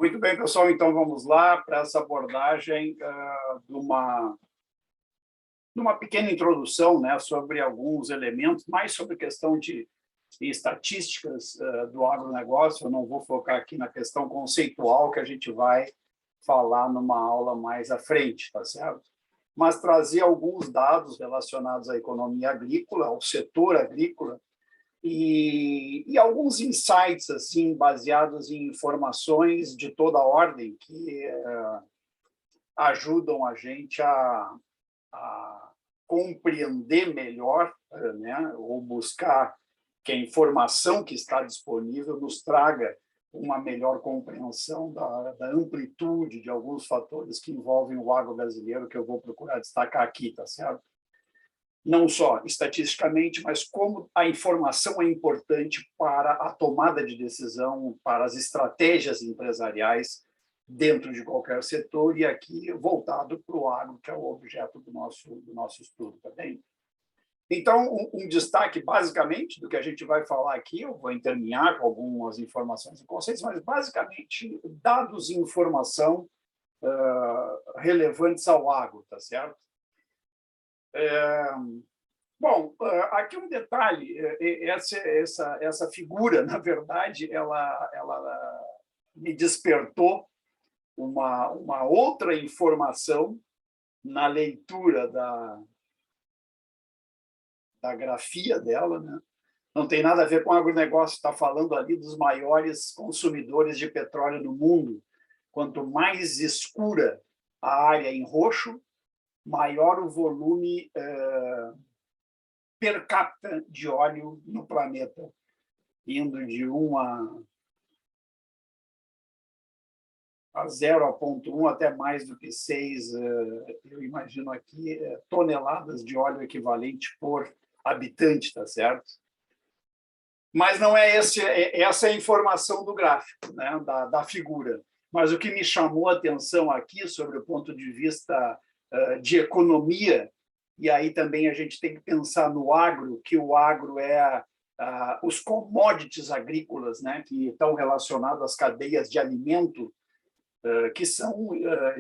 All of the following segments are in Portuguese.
Muito bem, pessoal, então vamos lá para essa abordagem de uma pequena introdução, né, sobre alguns elementos, mais sobre questão de estatísticas do agronegócio. Eu não vou focar aqui na questão conceitual, que a gente vai falar numa aula mais à frente, tá certo? Mas trazer alguns dados relacionados à economia agrícola, ao setor agrícola, e alguns insights assim baseados em informações de toda ordem que ajudam a gente a compreender melhor, né, ou buscar que a informação que está disponível nos traga uma melhor compreensão da amplitude de alguns fatores que envolvem o agro brasileiro, que eu vou procurar destacar aqui, tá certo? Não só estatisticamente, mas como a informação é importante para a tomada de decisão, para as estratégias empresariais dentro de qualquer setor, e aqui voltado para o agro, que é o objeto do nosso estudo também. Então, um destaque, basicamente, do que a gente vai falar aqui, eu vou interlinhar com algumas informações e conceitos, mas, basicamente, dados e informação relevantes ao agro, tá certo? Bom, aqui um detalhe, essa figura, na verdade, ela me despertou uma outra informação na leitura da grafia dela, né? Não tem nada a ver com agronegócio, está falando ali dos maiores consumidores de petróleo no mundo. Quanto mais escura a área em roxo, maior o volume per capita de óleo no planeta, indo de 1 a 0,1 até mais do que 6, eu imagino aqui, toneladas de óleo equivalente por habitante, tá certo? Mas não é essa é a informação do gráfico, né, da figura. Mas o que me chamou a atenção aqui, sobre o ponto de vista de economia, e aí também a gente tem que pensar no agro, que o agro é os commodities agrícolas, né, que estão relacionados às cadeias de alimento, que são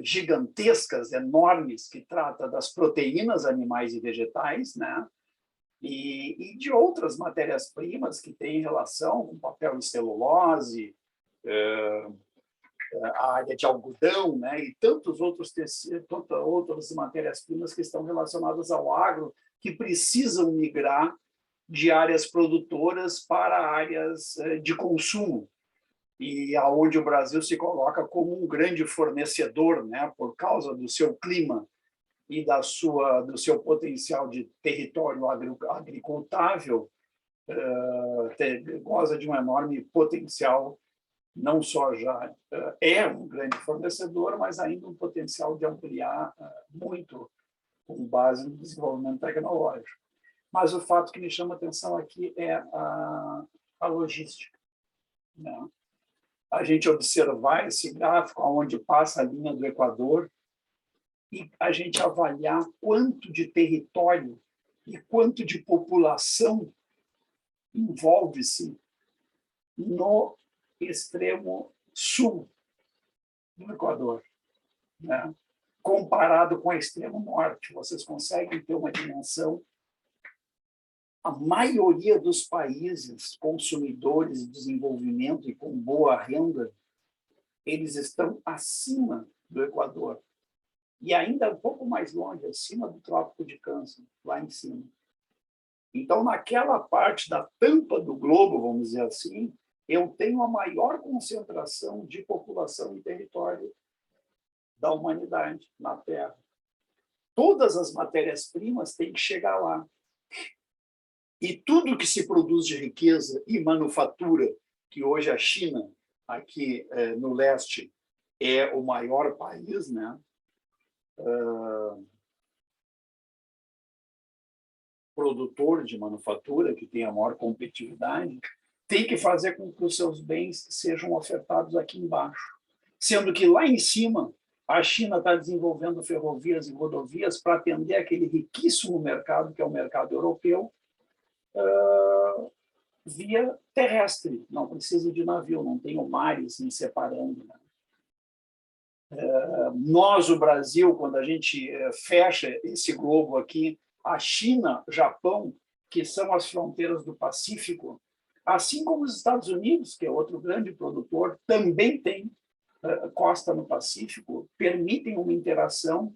gigantescas, enormes, que trata das proteínas animais e vegetais, né, e de outras matérias-primas que têm relação com papel e celulose, a área de algodão, né, e tantos outros tecidos, outras matérias-primas que estão relacionadas ao agro, que precisam migrar de áreas produtoras para áreas de consumo, e aonde o Brasil se coloca como um grande fornecedor, né, por causa do seu clima e do seu potencial de território agricultável, goza de um enorme potencial. Não só já é um grande fornecedor, mas ainda um potencial de ampliar muito com base no desenvolvimento tecnológico. Mas o fato que me chama a atenção aqui é a logística, né? A gente observar esse gráfico onde passa a linha do Equador e a gente avaliar quanto de território e quanto de população envolve-se no extremo sul do Equador, né? Comparado com o extremo norte. Vocês conseguem ter uma dimensão. A maioria dos países consumidores de desenvolvimento e com boa renda, eles estão acima do Equador. E ainda um pouco mais longe, acima do Trópico de Câncer, lá em cima. Então, naquela parte da tampa do globo, vamos dizer assim, eu tenho a maior concentração de população e território da humanidade na Terra. Todas as matérias-primas têm que chegar lá. E tudo que se produz de riqueza e manufatura, que hoje a China, aqui no leste, é o maior país, né? Produtor de manufatura, que tem a maior competitividade, tem que fazer com que os seus bens sejam ofertados aqui embaixo. Sendo que lá em cima, a China está desenvolvendo ferrovias e rodovias para atender aquele riquíssimo mercado, que é o mercado europeu, via terrestre. Não precisa de navio, não tem mares me separando, né? Nós, o Brasil, quando a gente fecha esse globo aqui, a China, Japão, que são as fronteiras do Pacífico, assim como os Estados Unidos, que é outro grande produtor, também tem costa no Pacífico, permitem uma interação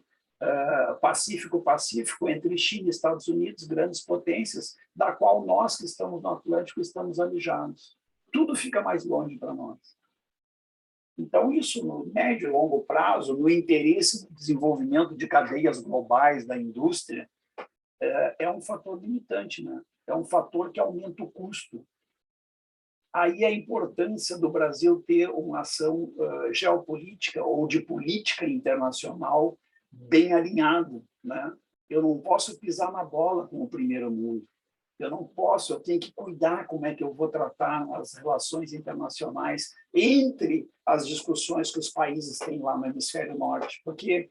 Pacífico-Pacífico entre China e Estados Unidos, grandes potências, da qual nós que estamos no Atlântico estamos alijados. Tudo fica mais longe para nós. Então, isso no médio e longo prazo, no interesse do desenvolvimento de cadeias globais da indústria, é um fator limitante, né? É um fator que aumenta o custo. Aí a importância do Brasil ter uma ação geopolítica ou de política internacional bem alinhada, né? Eu não posso pisar na bola com o primeiro mundo. Eu não posso, eu tenho que cuidar como é que eu vou tratar as relações internacionais entre as discussões que os países têm lá no hemisfério norte, porque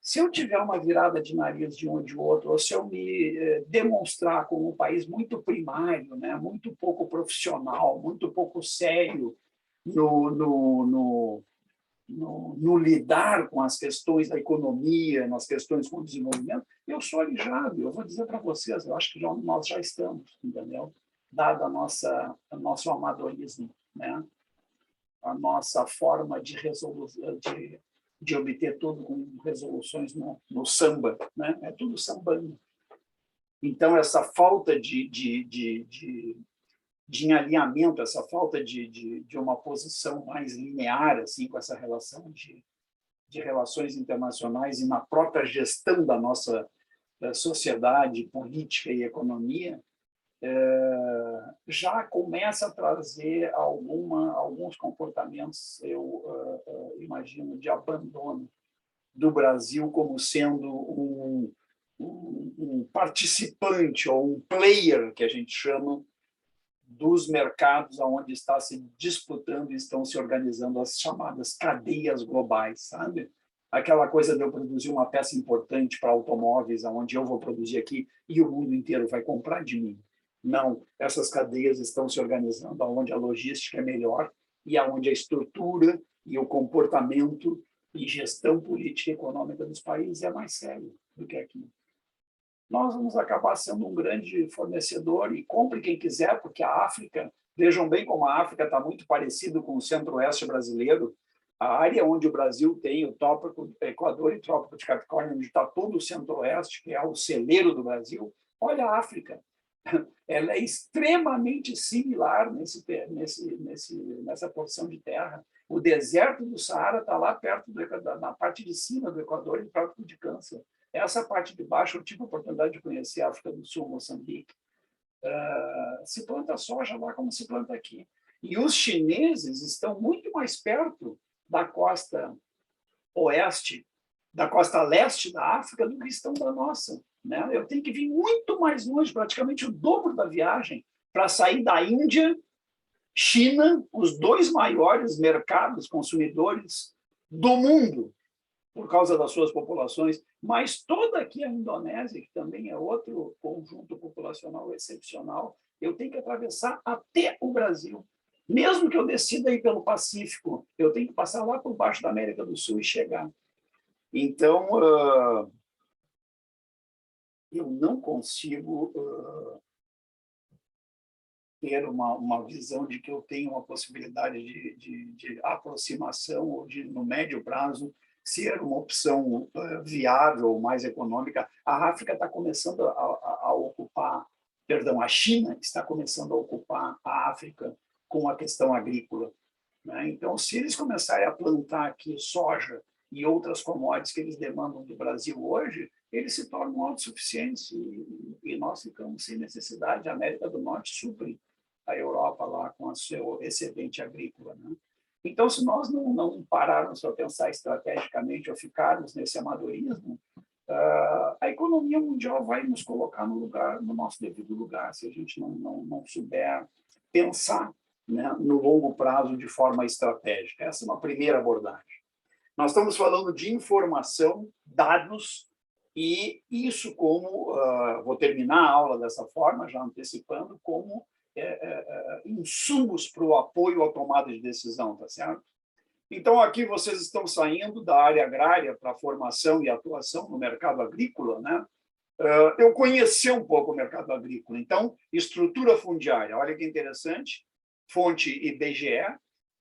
se eu tiver uma virada de nariz de um e de outro, ou se eu me demonstrar como um país muito primário, né, muito pouco profissional, muito pouco sério no lidar com as questões da economia, nas questões com o desenvolvimento, eu sou alijado. Eu vou dizer para vocês, eu acho que nós já estamos, entendeu? Dado o nosso amadorismo, né? A nossa forma de resolução, de obter tudo com resoluções no samba, né? É tudo sambando. Então, essa falta de alinhamento, essa falta de uma posição mais linear assim, com essa relação de relações internacionais e na própria gestão da nossa sociedade, política e economia, já começa a trazer alguns comportamentos, eu imagino, de abandono do Brasil como sendo um participante ou um player, que a gente chama, dos mercados onde está se disputando e estão se organizando as chamadas cadeias globais, sabe? Aquela coisa de eu produzir uma peça importante para automóveis, onde eu vou produzir aqui e o mundo inteiro vai comprar de mim. Não, essas cadeias estão se organizando onde a logística é melhor e onde a estrutura e o comportamento e gestão política e econômica dos países é mais sério do que aqui. Nós vamos acabar sendo um grande fornecedor e compre quem quiser, porque a África, vejam bem como a África está muito parecido com o centro-oeste brasileiro, a área onde o Brasil tem o Trópico do Equador e o Trópico de Capricórnio, onde está todo o centro-oeste, que é o celeiro do Brasil, olha a África. Ela é extremamente similar nessa porção de terra. O deserto do Saara está lá perto, na parte de cima do Equador e Trópico de Câncer. Essa parte de baixo, eu tive a oportunidade de conhecer a África do Sul, Moçambique. Se planta soja lá como se planta aqui. E os chineses estão muito mais perto da costa oeste, da costa leste da África do que estão da nossa. Né? Eu tenho que vir muito mais longe, praticamente o dobro da viagem, para sair da Índia, China, os dois maiores mercados consumidores do mundo, por causa das suas populações, mas toda aqui a Indonésia, que também é outro conjunto populacional excepcional, eu tenho que atravessar até o Brasil. Mesmo que eu decida ir pelo Pacífico, eu tenho que passar lá por baixo da América do Sul e chegar. Então, eu não consigo ter uma visão de que eu tenho uma possibilidade de aproximação ou de, no médio prazo, ser uma opção viável, mais econômica. A África está começando a ocupar, perdão, a China está começando a ocupar a África com a questão agrícola. Né? Então, se eles começarem a plantar aqui soja e outras commodities que eles demandam do Brasil hoje, eles se tornam autossuficientes e nós ficamos sem necessidade. A América do Norte supre a Europa lá com o seu excedente agrícola. Né? Então, se nós não pararmos para pensar estrategicamente ou ficarmos nesse amadorismo, a economia mundial vai nos colocar no nosso devido lugar, se a gente não souber pensar, né, no longo prazo de forma estratégica. Essa é uma primeira abordagem. Nós estamos falando de informação, dados, e isso como, vou terminar a aula dessa forma, já antecipando, como insumos para o apoio à tomada de decisão, tá certo? Então, aqui vocês estão saindo da área agrária para a formação e atuação no mercado agrícola, né? Eu conheci um pouco o mercado agrícola. Então, estrutura fundiária, olha que interessante, fonte IBGE,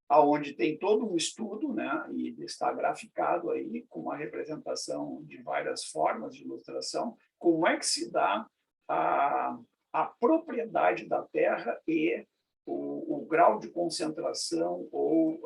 aonde tem todo um estudo, né? E está graficado aí com uma representação de várias formas de ilustração, como é que se dá a propriedade da terra e o grau de concentração ou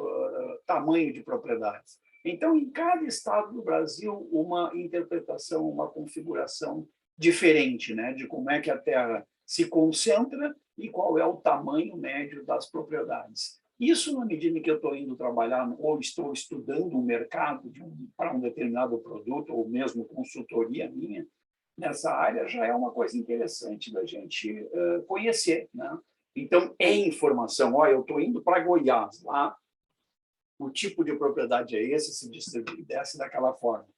tamanho de propriedades. Então, em cada estado do Brasil, uma interpretação, uma configuração diferente, né, de como é que a terra se concentra e qual é o tamanho médio das propriedades. Isso, na medida em que eu estou indo trabalhar ou estou estudando o mercado para um determinado produto, ou mesmo consultoria minha, nessa área, já é uma coisa interessante da gente conhecer, né? Então, é informação. Olha, eu estou indo para Goiás, lá o tipo de propriedade é esse, se distribui dessa daquela forma.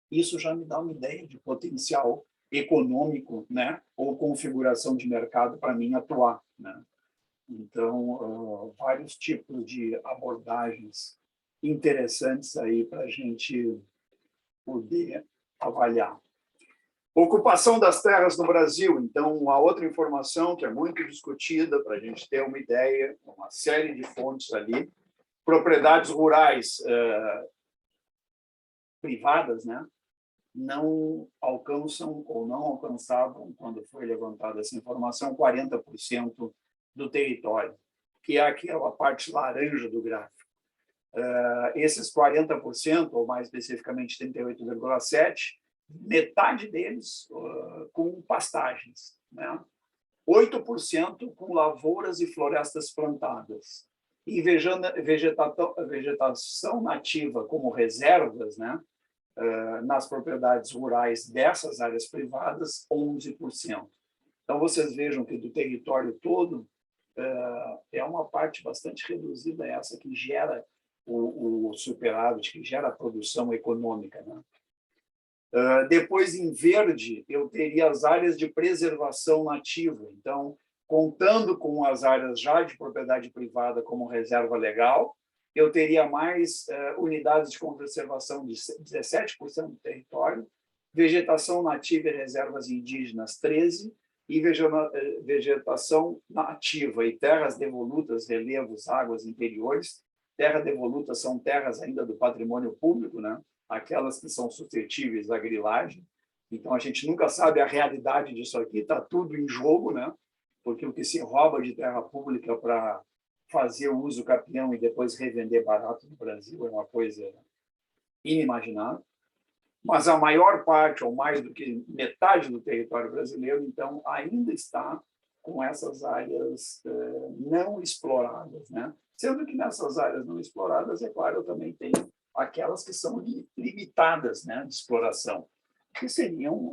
Isso já me dá uma ideia de potencial econômico, né? Ou configuração de mercado para mim atuar, né? Então, vários tipos de abordagens interessantes aí para a gente poder avaliar. Ocupação das terras no Brasil. Então, uma outra informação que é muito discutida para a gente ter uma ideia, uma série de fontes ali. Propriedades rurais privadas, né, não alcançam ou não alcançavam, quando foi levantada essa informação, 40% do território, que é aquela parte laranja do gráfico. Esses 40%, ou mais especificamente 38,7%, metade deles com pastagens, né? 8% com lavouras e florestas plantadas. E vegetação nativa como reservas, né? Nas propriedades rurais dessas áreas privadas, 11%. Então, vocês vejam que do território todo, é uma parte bastante reduzida essa que gera o superávit, que gera a produção econômica, né? Depois, em verde, eu teria as áreas de preservação nativa. Então, contando com as áreas já de propriedade privada como reserva legal, eu teria mais unidades de conservação de 17% do território, vegetação nativa e reservas indígenas, 13%, e vegetação nativa e terras devolutas, relevos, águas interiores. Terra devoluta são terras ainda do patrimônio público, né? Aquelas que são suscetíveis à grilagem. Então, a gente nunca sabe a realidade disso aqui, está tudo em jogo, né? Porque o que se rouba de terra pública para fazer o uso capião e depois revender barato no Brasil é uma coisa inimaginável. Mas a maior parte, ou mais do que metade do território brasileiro, então, ainda está com essas áreas não exploradas, né? Sendo que nessas áreas não exploradas, é claro, eu também tenho aquelas que são limitadas, né, de exploração, que seriam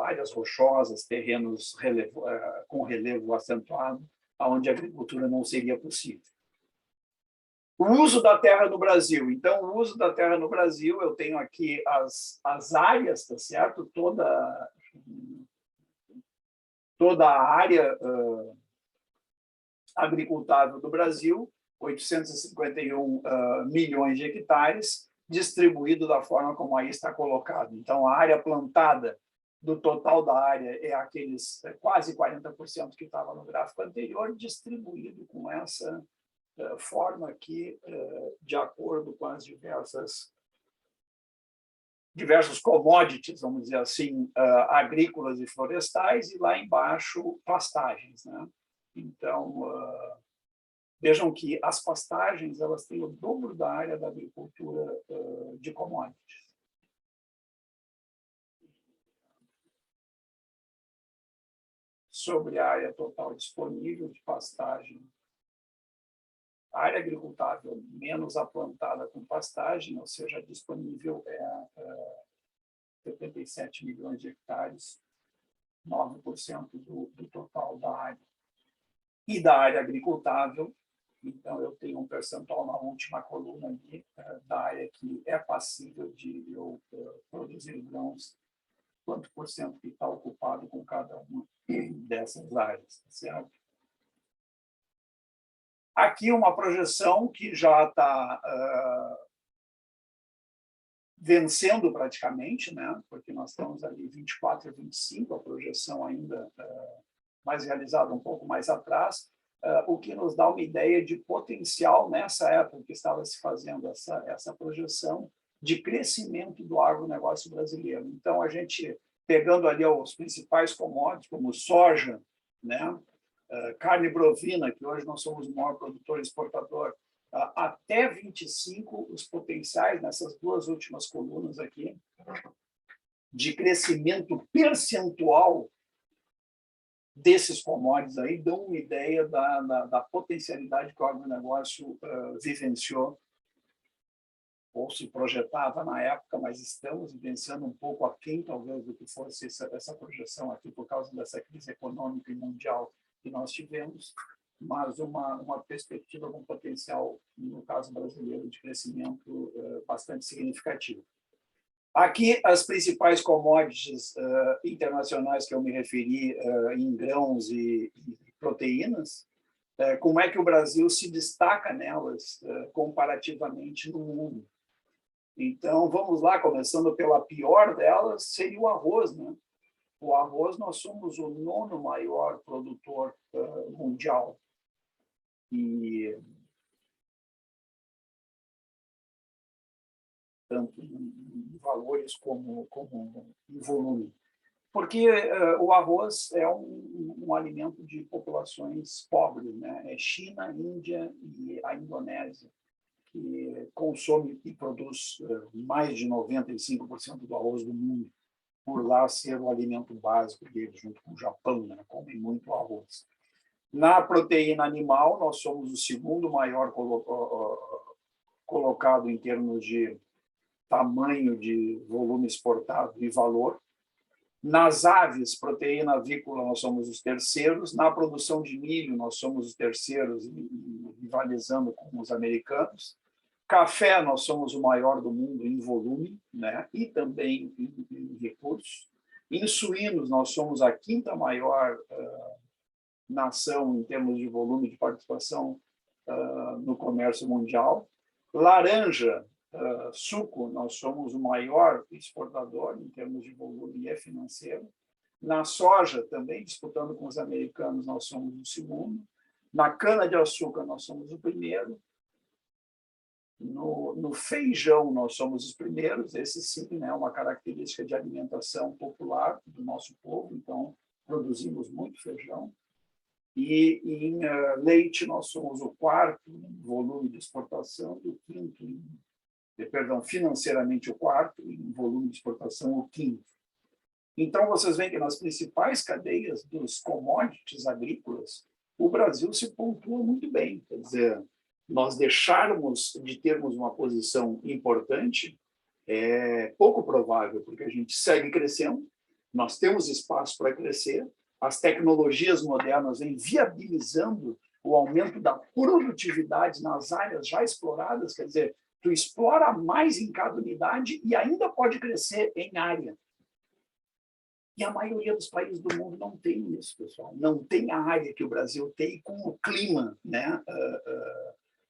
áreas rochosas, terrenos com relevo acentuado, onde a agricultura não seria possível. O uso da terra no Brasil. Então, o uso da terra no Brasil, eu tenho aqui as áreas, tá certo? Toda a área agricultável do Brasil, 851 milhões de hectares, distribuído da forma como aí está colocado. Então, a área plantada do total da área é aqueles quase 40% que estava no gráfico anterior, distribuído com essa forma aqui, de acordo com as diversos commodities, vamos dizer assim, agrícolas e florestais, e lá embaixo, pastagens, né? Então, vejam que as pastagens elas têm o dobro da área da agricultura de commodities. Sobre a área total disponível de pastagem, a área agricultável menos a plantada com pastagem, ou seja, disponível 77 milhões de hectares, 9% do total da área. E da área agricultável, então eu tenho um percentual na última coluna ali, da área que é passível de eu produzir grãos, quanto por cento que está ocupado com cada uma dessas áreas, certo? Aqui uma projeção que já está vencendo praticamente, né? Porque nós estamos ali 24 e 25, a projeção ainda mais realizada um pouco mais atrás, o que nos dá uma ideia de potencial nessa época que estava se fazendo essa projeção de crescimento do agronegócio brasileiro. Então, a gente, pegando ali os principais commodities, como soja, né? Carne bovina, que hoje nós somos o maior produtor e exportador, até 25, os potenciais nessas duas últimas colunas aqui, de crescimento percentual desses commodities aí, dão uma ideia da potencialidade que o agronegócio vivenciou ou se projetava na época, mas estamos vivenciando um pouco aquém, talvez, do que fosse essa projeção aqui, por causa dessa crise econômica e mundial que nós tivemos, mas uma perspectiva com potencial, no caso brasileiro, de crescimento bastante significativo. Aqui, as principais commodities internacionais que eu me referi em grãos e proteínas, como é que o Brasil se destaca nelas comparativamente no mundo. Então, vamos lá, começando pela pior delas, seria o arroz, né? O arroz, nós somos o 9º maior produtor mundial. E tanto em valores como em volume. Porque o arroz é um alimento de populações pobres, né? É China, Índia e a Indonésia, que consome e produz mais de 95% do arroz do mundo, por lá ser o alimento básico deles, junto com o Japão, né? Comem muito arroz. Na proteína animal, nós somos o 2º maior colocado em termos de tamanho de volume exportado e valor. Nas aves, proteína avícola, nós somos os 3º. Na produção de milho, nós somos os 3º, rivalizando com os americanos. Café, nós somos o maior do mundo em volume, né? E também em recursos. Em suínos, nós somos a 5ª maior nação em termos de volume de participação no comércio mundial. Laranja, suco, nós somos o maior exportador em termos de volume e financeiro. Na soja, também, disputando com os americanos, nós somos o 2º. Na cana-de-açúcar, nós somos o 1º. No feijão, nós somos os primeiros. Esse, sim, é uma característica de alimentação popular do nosso povo, então produzimos muito feijão. E em leite, nós somos o 4º em volume de exportação, o 5º, perdão, financeiramente o 4º, em volume de exportação o 5º. Então, vocês veem que nas principais cadeias dos commodities agrícolas, o Brasil se pontua muito bem. Quer dizer, nós deixarmos de termos uma posição importante é pouco provável, porque a gente segue crescendo, nós temos espaço para crescer, as tecnologias modernas vêm viabilizando o aumento da produtividade nas áreas já exploradas, quer dizer, tu explora mais em cada unidade e ainda pode crescer em área. E a maioria dos países do mundo não tem isso, pessoal. Não tem a área que o Brasil tem com o clima, né?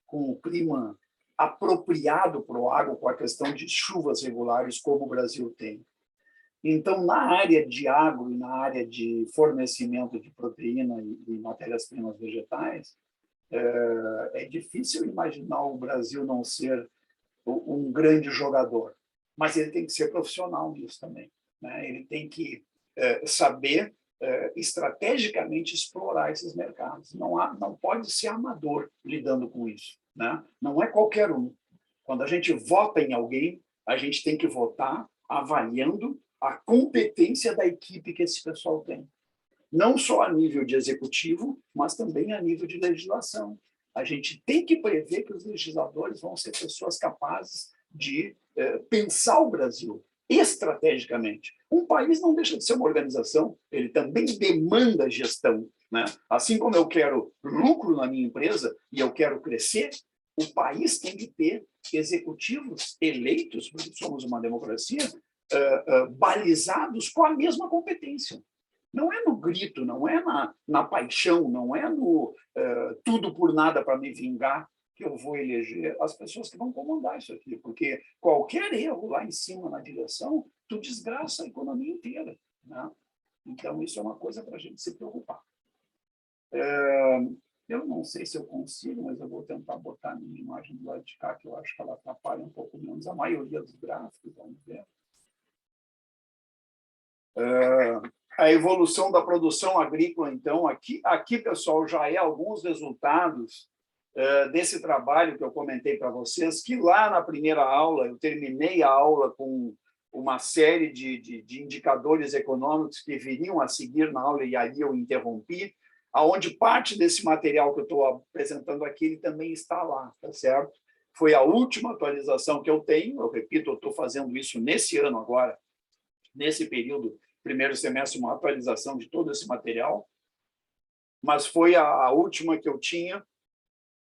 Com o clima apropriado para o agro, com a questão de chuvas regulares, como o Brasil tem. Então, na área de agro e na área de fornecimento de proteína e matérias-primas vegetais, é difícil imaginar o Brasil não ser um grande jogador, mas ele tem que ser profissional nisso também, né? Ele tem que saber estrategicamente explorar esses mercados. Não pode ser amador lidando com isso, né? Não é qualquer um. Quando a gente vota em alguém, a gente tem que votar avaliando a competência da equipe que esse pessoal tem. Não só a nível de executivo, mas também a nível de legislação. A gente tem que prever que os legisladores vão ser pessoas capazes de pensar o Brasil estrategicamente. Um país não deixa de ser uma organização, ele também demanda gestão, né? Assim como eu quero lucro na minha empresa e eu quero crescer, o país tem que ter executivos eleitos, porque somos uma democracia, balizados com a mesma competência. Não é no grito, não é na paixão, não é tudo por nada para me vingar, que eu vou eleger as pessoas que vão comandar isso aqui, porque qualquer erro lá em cima na direção, tu desgraça a economia inteira, né? Então, isso é uma coisa para a gente se preocupar. Eu não sei se eu consigo, mas eu vou tentar botar a minha imagem do lado de cá, que eu acho que ela atrapalha um pouco menos a maioria dos gráficos, vamos ver. A evolução da produção agrícola, então, aqui, pessoal, já é alguns resultados desse trabalho que eu comentei para vocês, que lá na primeira aula, eu terminei a aula com uma série de indicadores econômicos que viriam a seguir na aula, e aí eu interrompi, aonde parte desse material que eu estou apresentando aqui, ele também está lá, tá certo? Foi a última atualização que eu tenho, eu repito, eu estou fazendo isso nesse ano agora, nesse período, primeiro semestre, uma atualização de todo esse material, mas foi a última que eu tinha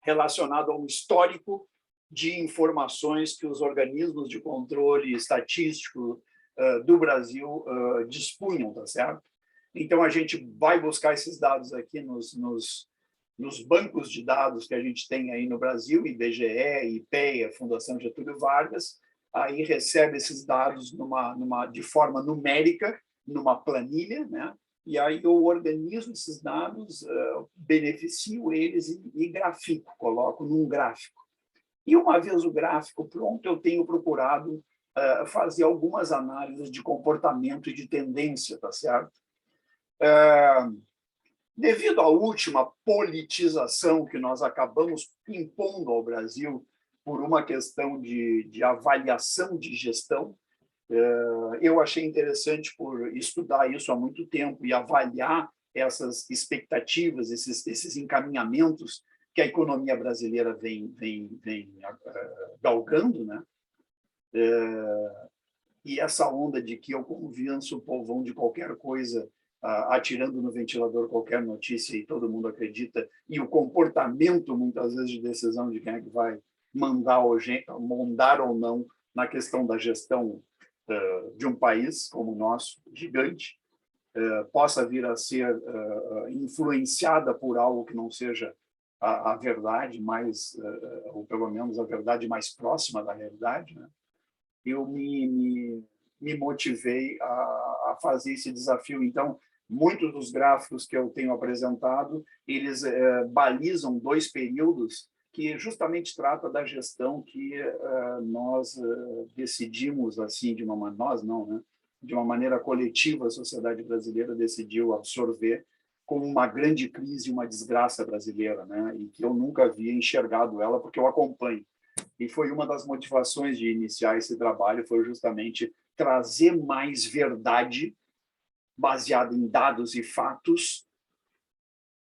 relacionado a um histórico de informações que os organismos de controle estatístico do Brasil dispunham, tá certo? Então, a gente vai buscar esses dados aqui nos bancos de dados que a gente tem aí no Brasil, IBGE, IPEA, Fundação Getúlio Vargas, aí recebe esses dados de forma numérica, numa planilha, né? E aí eu organizo esses dados, beneficio eles e grafico, coloco num gráfico. E uma vez o gráfico pronto, eu tenho procurado fazer algumas análises de comportamento e de tendência, tá certo? Devido à última politização que nós acabamos impondo ao Brasil por uma questão de avaliação de gestão, eu achei interessante por estudar isso há muito tempo e avaliar essas expectativas, esses encaminhamentos que a economia brasileira vem galgando, né? E essa onda de que eu convenço o povão de qualquer coisa, atirando no ventilador qualquer notícia e todo mundo acredita, e o comportamento, muitas vezes, de decisão de quem é que vai mandar ou não na questão da gestão de um país como o nosso, gigante, possa vir a ser influenciada por algo que não seja a verdade mais, ou pelo menos a verdade mais próxima da realidade, né? Eu me motivei a fazer esse desafio. Então, muitos dos gráficos que eu tenho apresentado, eles balizam 2 períodos que justamente trata da gestão que nós decidimos, assim, nós não, né? De uma maneira coletiva, a sociedade brasileira decidiu absorver como uma grande crise, uma desgraça brasileira, né? E que eu nunca havia enxergado ela, porque eu acompanho. E foi uma das motivações de iniciar esse trabalho, foi justamente trazer mais verdade baseada em dados e fatos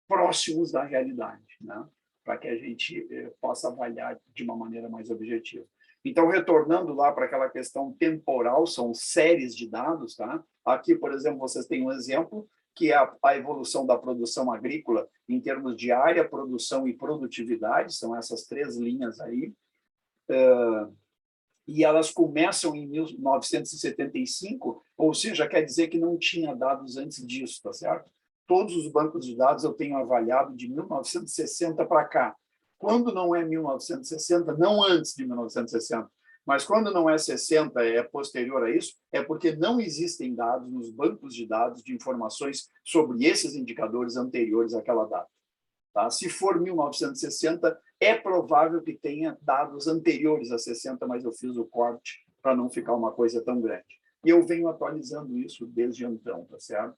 próximos da realidade, né? Para que a gente possa avaliar de uma maneira mais objetiva. Então, retornando lá para aquela questão temporal, são séries de dados, tá? Aqui, por exemplo, vocês têm um exemplo, que é a evolução da produção agrícola em termos de área, produção e produtividade, são essas 3 linhas aí, e elas começam em 1975, ou seja, quer dizer que não tinha dados antes disso, tá certo? Todos os bancos de dados eu tenho avaliado de 1960 para cá. Quando não é 1960, não antes de 1960, mas quando não é 60, é posterior a isso, é porque não existem dados nos bancos de dados de informações sobre esses indicadores anteriores àquela data. Tá? Se for 1960, é provável que tenha dados anteriores a 60, mas eu fiz o corte para não ficar uma coisa tão grande. E eu venho atualizando isso desde então, tá certo?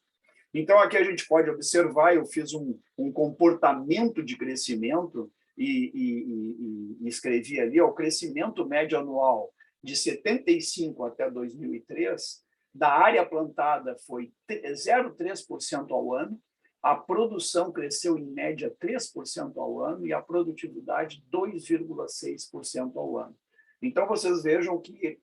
Então, aqui a gente pode observar, eu fiz um comportamento de crescimento e escrevi ali, o crescimento médio anual de 75 até 2003, da área plantada foi 0,3% ao ano, a produção cresceu em média 3% ao ano e a produtividade 2,6% ao ano. Então, vocês vejam que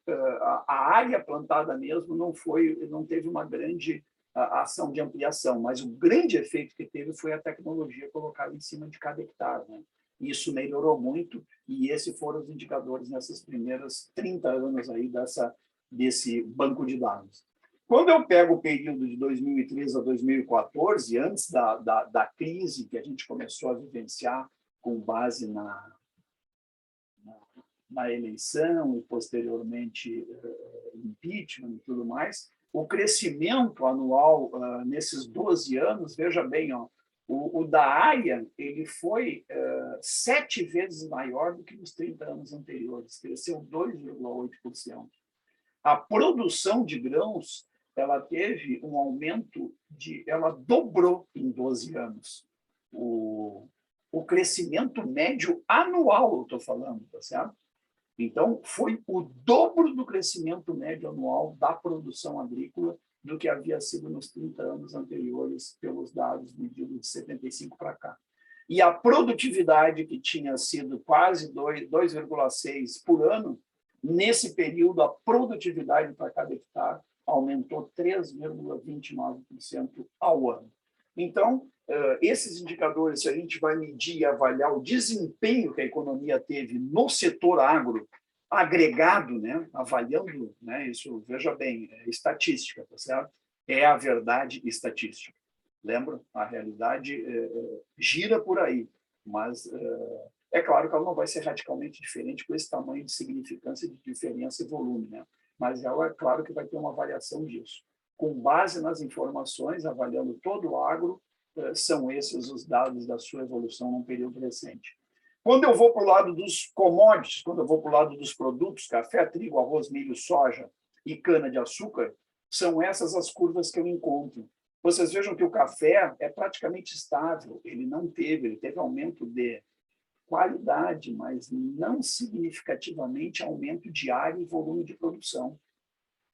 a área plantada mesmo não teve uma grande ação de ampliação, mas o grande efeito que teve foi a tecnologia colocada em cima de cada hectare, né? Isso melhorou muito e esses foram os indicadores nesses primeiros 30 anos aí desse banco de dados. Quando eu pego o período de 2013 a 2014, antes da crise que a gente começou a vivenciar com base na eleição e, posteriormente, impeachment e tudo mais, o crescimento anual nesses 12 anos, veja bem, ó, o da AIA ele foi 7 vezes maior do que nos 30 anos anteriores, cresceu 2,8%. A produção de grãos ela teve um aumento ela dobrou em 12 anos. O crescimento médio anual, eu estou falando, tá certo? Então, foi o dobro do crescimento médio anual da produção agrícola do que havia sido nos 30 anos anteriores, pelos dados medidos de 75 para cá. E a produtividade, que tinha sido quase 2,6 por ano, nesse período, a produtividade para cada hectare aumentou 3,29% ao ano. Então, esses indicadores, se a gente vai medir e avaliar o desempenho que a economia teve no setor agro, agregado, né, avaliando, né, isso, veja bem, é estatística, tá certo? É a verdade estatística. Lembra? A realidade gira por aí, mas é claro que ela não vai ser radicalmente diferente com esse tamanho de significância, de diferença e volume, né? Mas ela, é claro que vai ter uma variação disso. Com base nas informações, avaliando todo o agro, são esses os dados da sua evolução num período recente. Quando eu vou para o lado dos commodities, quando eu vou para o lado dos produtos, café, trigo, arroz, milho, soja e cana-de-açúcar, são essas as curvas que eu encontro. Vocês vejam que o café é praticamente estável, ele teve aumento de qualidade, mas não significativamente aumento de área e volume de produção.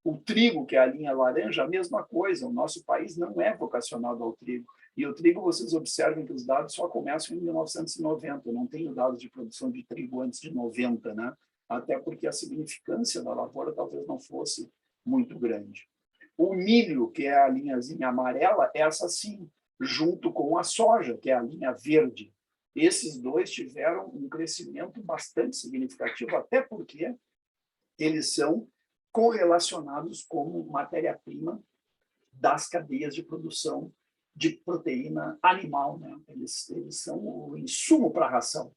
O trigo, que é a linha laranja, a mesma coisa. O nosso país não é vocacionado ao trigo. E o trigo, vocês observem que os dados só começam em 1990. Eu não tenho dados de produção de trigo antes de 90, né? Até porque a significância da lavoura talvez não fosse muito grande. O milho, que é a linhazinha amarela, essa sim, junto com a soja, que é a linha verde. Esses dois tiveram um crescimento bastante significativo, até porque eles são correlacionados como matéria-prima das cadeias de produção de proteína animal, né? Eles são o insumo para a ração.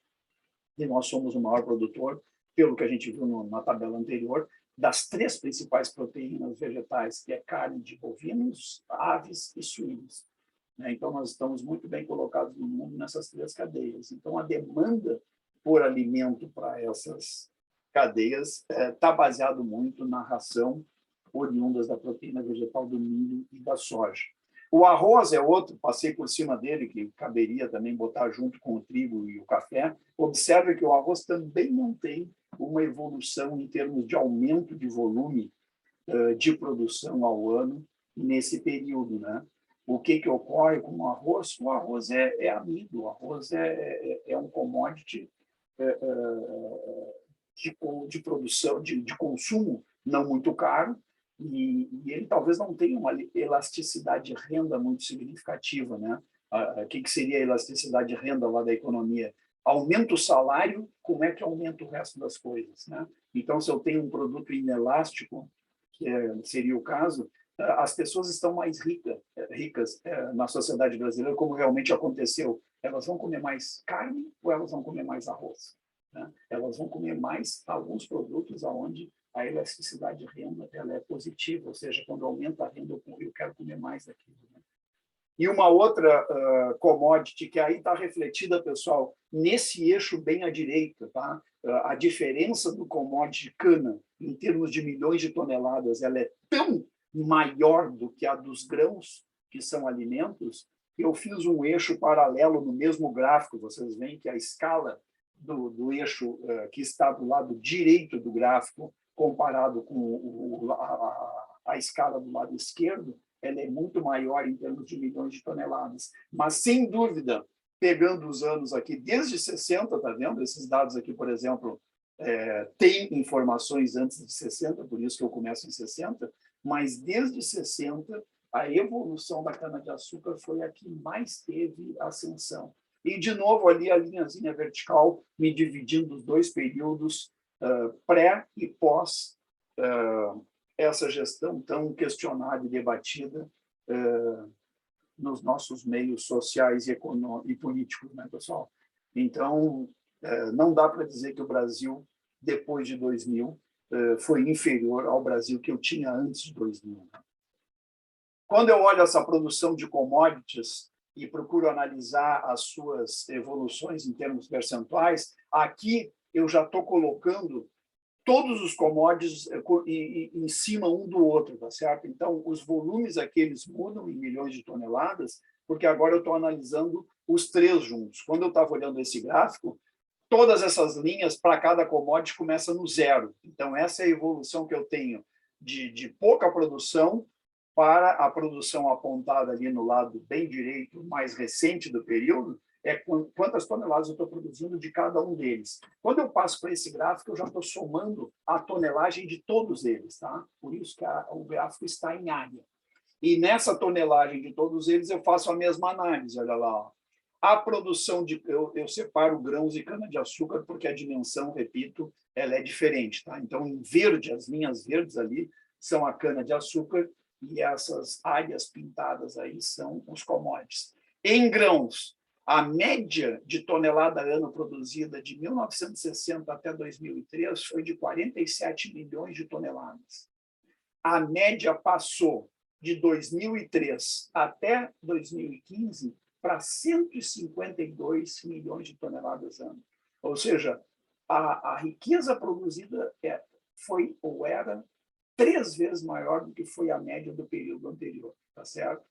E nós somos o maior produtor, pelo que a gente viu na tabela anterior, das 3 principais proteínas vegetais, que é carne de bovinos, aves e suínos. Então, nós estamos muito bem colocados no mundo nessas 3 cadeias. Então, a demanda por alimento para essas cadeias está baseado muito na ração oriundas da proteína vegetal do milho e da soja. O arroz é outro, passei por cima dele, que caberia também botar junto com o trigo e o café. Observe que o arroz também não tem uma evolução em termos de aumento de volume de produção ao ano nesse período, né? O que ocorre com o arroz? O arroz é amido, o arroz é um commodity de produção, de consumo não muito caro, e ele talvez não tenha uma elasticidade de renda muito significativa, né? O que seria a elasticidade de renda lá da economia? Aumenta o salário, como é que aumenta o resto das coisas, né? Então, se eu tenho um produto inelástico, que seria o caso, as pessoas estão mais ricas na sociedade brasileira, como realmente aconteceu. Elas vão comer mais carne ou elas vão comer mais arroz? Né? Elas vão comer mais alguns produtos onde a elasticidade de renda ela é positiva, ou seja, quando aumenta a renda, eu quero comer mais daquilo. Né? E uma outra commodity que aí está refletida, pessoal, nesse eixo bem à direita, tá? A diferença do commodity cana, em termos de milhões de toneladas, ela é tão maior do que a dos grãos, que são alimentos, que eu fiz um eixo paralelo no mesmo gráfico. Vocês veem que a escala do eixo que está do lado direito do gráfico, comparado com a escala do lado esquerdo, ela é muito maior em termos de milhões de toneladas. Mas, sem dúvida, pegando os anos aqui, desde 60, está vendo? Esses dados aqui, por exemplo, tem informações antes de 60, por isso que eu começo em 60, mas desde 60, a evolução da cana-de-açúcar foi a que mais teve ascensão. E, de novo, ali a linhazinha vertical me dividindo os 2 períodos pré e pós essa gestão tão questionada e debatida nos nossos meios sociais e políticos, né, pessoal? Então, não dá para dizer que o Brasil, depois de 2000, foi inferior ao Brasil que eu tinha antes de 2000. Quando eu olho essa produção de commodities e procuro analisar as suas evoluções em termos percentuais, aqui eu já estou colocando todos os commodities em cima um do outro, tá certo? Então, os volumes aqui eles mudam em milhões de toneladas, porque agora eu estou analisando os três juntos. Quando eu estava olhando esse gráfico, todas essas linhas para cada commodity começam no zero. Então, essa é a evolução que eu tenho de pouca produção para a produção apontada ali no lado bem direito, mais recente do período, é quantas toneladas eu estou produzindo de cada um deles. Quando eu passo para esse gráfico, eu já estou somando a tonelagem de todos eles, tá? Por isso que o gráfico está em área. E nessa tonelagem de todos eles, eu faço a mesma análise, olha lá. Ó. A produção de... Eu separo grãos e cana-de-açúcar porque a dimensão, repito, ela é diferente, tá? Então, em verde, as linhas verdes ali são a cana-de-açúcar e essas áreas pintadas aí são os commodities. Em grãos, a média de tonelada ano produzida de 1960 até 2003 foi de 47 milhões de toneladas. A média passou de 2003 até 2015 para 152 milhões de toneladas ano. Ou seja, a riqueza produzida foi ou era 3 vezes maior do que foi a média do período anterior, tá certo?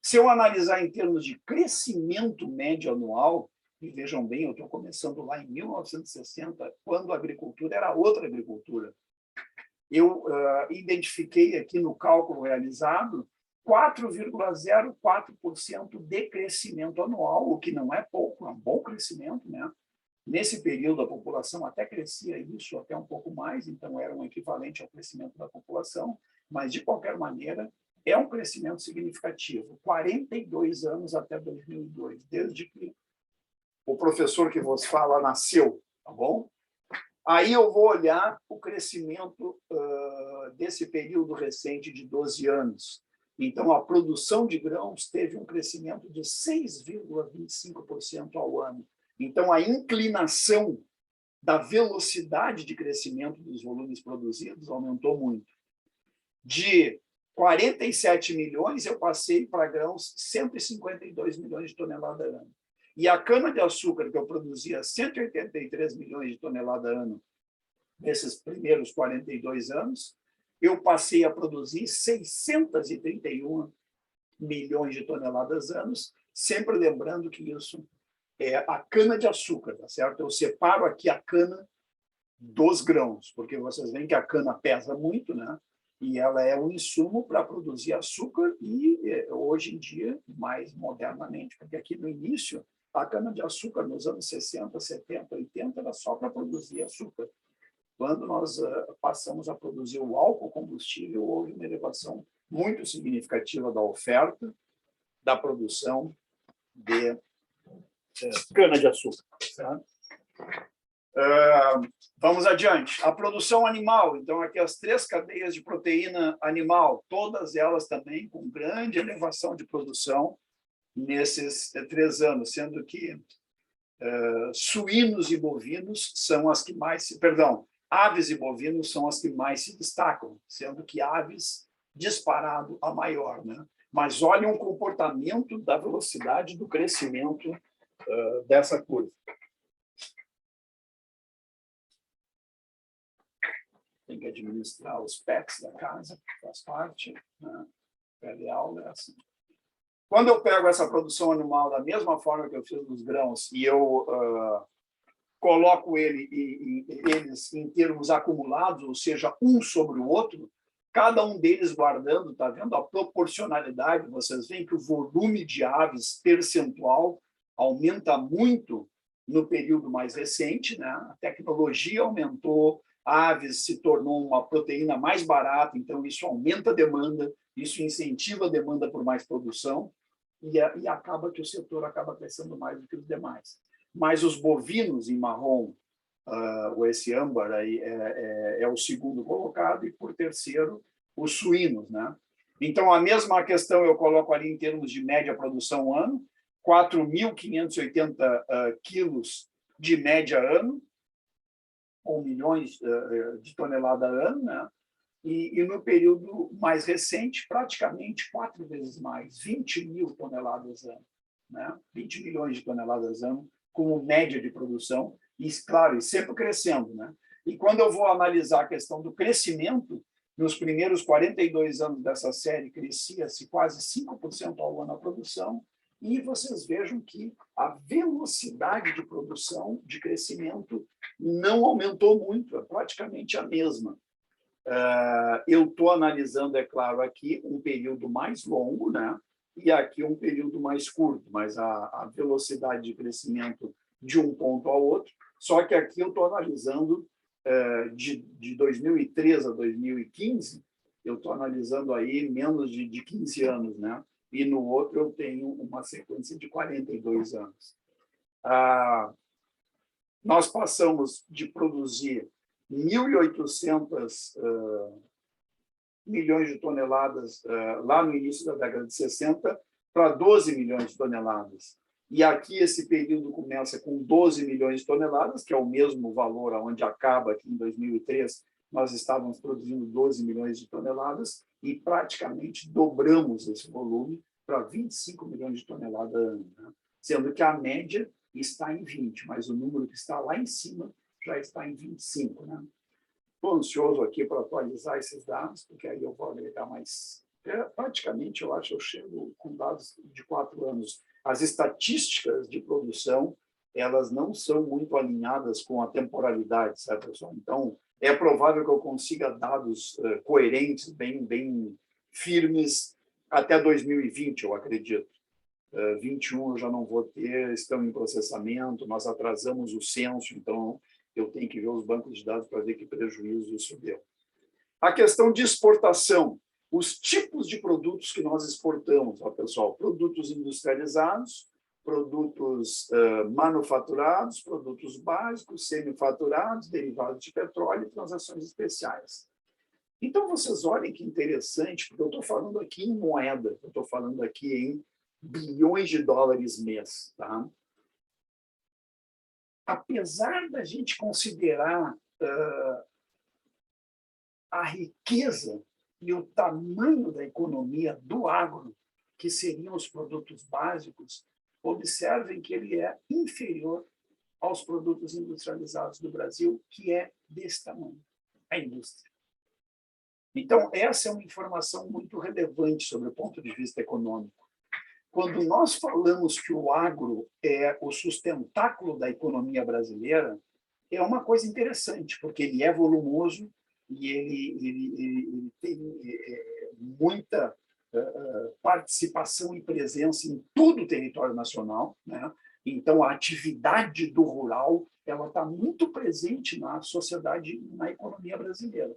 Se eu analisar em termos de crescimento médio anual, e vejam bem, eu estou começando lá em 1960, quando a agricultura era outra agricultura. Eu identifiquei aqui no cálculo realizado 4,04% de crescimento anual, o que não é pouco, é um bom crescimento, né? Nesse período, a população até crescia isso, até um pouco mais, então era um equivalente ao crescimento da população, mas, de qualquer maneira, é um crescimento significativo. 42 anos até 2002, desde que o professor que vos fala nasceu, tá bom? Aí eu vou olhar o crescimento desse período recente de 12 anos. Então, a produção de grãos teve um crescimento de 6,25% ao ano. Então, a inclinação da velocidade de crescimento dos volumes produzidos aumentou muito. De 47 milhões, eu passei para grãos 152 milhões de toneladas ano. E a cana-de-açúcar, que eu produzia 183 milhões de toneladas ano nesses primeiros 42 anos, eu passei a produzir 631 milhões de toneladas anos, sempre lembrando que isso é a cana-de-açúcar, tá certo? Eu separo aqui a cana dos grãos, porque vocês veem que a cana pesa muito, né? E ela é um insumo para produzir açúcar e, hoje em dia, mais modernamente, porque aqui no início, a cana-de-açúcar nos anos 60, 70, 80 era só para produzir açúcar. Quando nós passamos a produzir o álcool combustível, houve uma elevação muito significativa da oferta, da produção de cana-de-açúcar. Certo? Vamos adiante. A produção animal. Então, aqui as 3 cadeias de proteína animal, todas elas também com grande elevação de produção nesses 3 anos, sendo que suínos e bovinos são as que mais se... Perdão, aves e bovinos são as que mais se destacam, sendo que aves disparado a maior, né? Mas olhem o comportamento da velocidade do crescimento dessa curva. Tem que administrar os pets da casa, que faz parte, né? Aula é assim. Quando eu pego essa produção animal da mesma forma que eu fiz nos grãos e eu coloco eles em termos acumulados, ou seja, um sobre o outro, cada um deles guardando, está vendo a proporcionalidade, vocês veem que o volume de aves percentual aumenta muito no período mais recente, né? A tecnologia aumentou, aves se tornou uma proteína mais barata, então isso aumenta a demanda, isso incentiva a demanda por mais produção e acaba que o setor acaba crescendo mais do que os demais. Mas os bovinos em marrom, esse âmbar aí é o segundo colocado, e por terceiro os suínos, né? Então, a mesma questão eu coloco ali em termos de média produção ano, 4.580 quilos de média ano, ou milhões de toneladas ano, né? E no período mais recente, praticamente 4 vezes mais, 20 mil toneladas ano, né? 20 milhões de toneladas ano, como média de produção, e, claro, e sempre crescendo, né? E quando eu vou analisar a questão do crescimento, nos primeiros 42 anos dessa série, crescia-se quase 5% ao ano a produção, e vocês vejam que a velocidade de produção, de crescimento, não aumentou muito, é praticamente a mesma. Eu estou analisando, é claro, aqui um período mais longo, né? E aqui um período mais curto, mas a velocidade de crescimento de um ponto ao outro. Só que aqui eu estou analisando de 2003 a 2015, eu estou analisando aí menos de 15 anos, né? E no outro eu tenho uma sequência de 42 anos. Nós passamos de produzir 1.800 milhões de toneladas lá no início da década de 60 para 12 milhões de toneladas. E aqui esse período começa com 12 milhões de toneladas, que é o mesmo valor aonde acaba aqui em 2003, nós estávamos produzindo 12 milhões de toneladas e praticamente dobramos esse volume para 25 milhões de toneladas ano, né? Sendo que a média está em 20, mas o número que está lá em cima já está em 25, né? Estou ansioso aqui para atualizar esses dados, porque aí eu vou agregar mais. Praticamente, eu acho que eu chego com dados de 4 anos. As estatísticas de produção, elas não são muito alinhadas com a temporalidade, certo, pessoal? Então, é provável que eu consiga dados coerentes, bem firmes, até 2020, eu acredito. 21 eu já não vou ter, estão em processamento, nós atrasamos o censo, então eu tenho que ver os bancos de dados para ver que prejuízo isso deu. A questão de exportação, os tipos de produtos que nós exportamos, ó, pessoal, produtos industrializados, produtos manufaturados, produtos básicos, semifaturados, derivados de petróleo e transações especiais. Então, vocês olhem que interessante, porque eu estou falando aqui em moeda, eu estou falando aqui em bilhões de dólares mês, tá? Apesar da gente considerar a riqueza e o tamanho da economia do agro, que seriam os produtos básicos, observem que ele é inferior aos produtos industrializados do Brasil, que é desse tamanho, a indústria. Então, essa é uma informação muito relevante sobre o ponto de vista econômico. Quando nós falamos que o agro é o sustentáculo da economia brasileira, é uma coisa interessante, porque ele é volumoso e ele tem muita participação e presença em todo o território nacional, né? Então, a atividade do rural ela está muito presente na sociedade, na economia brasileira.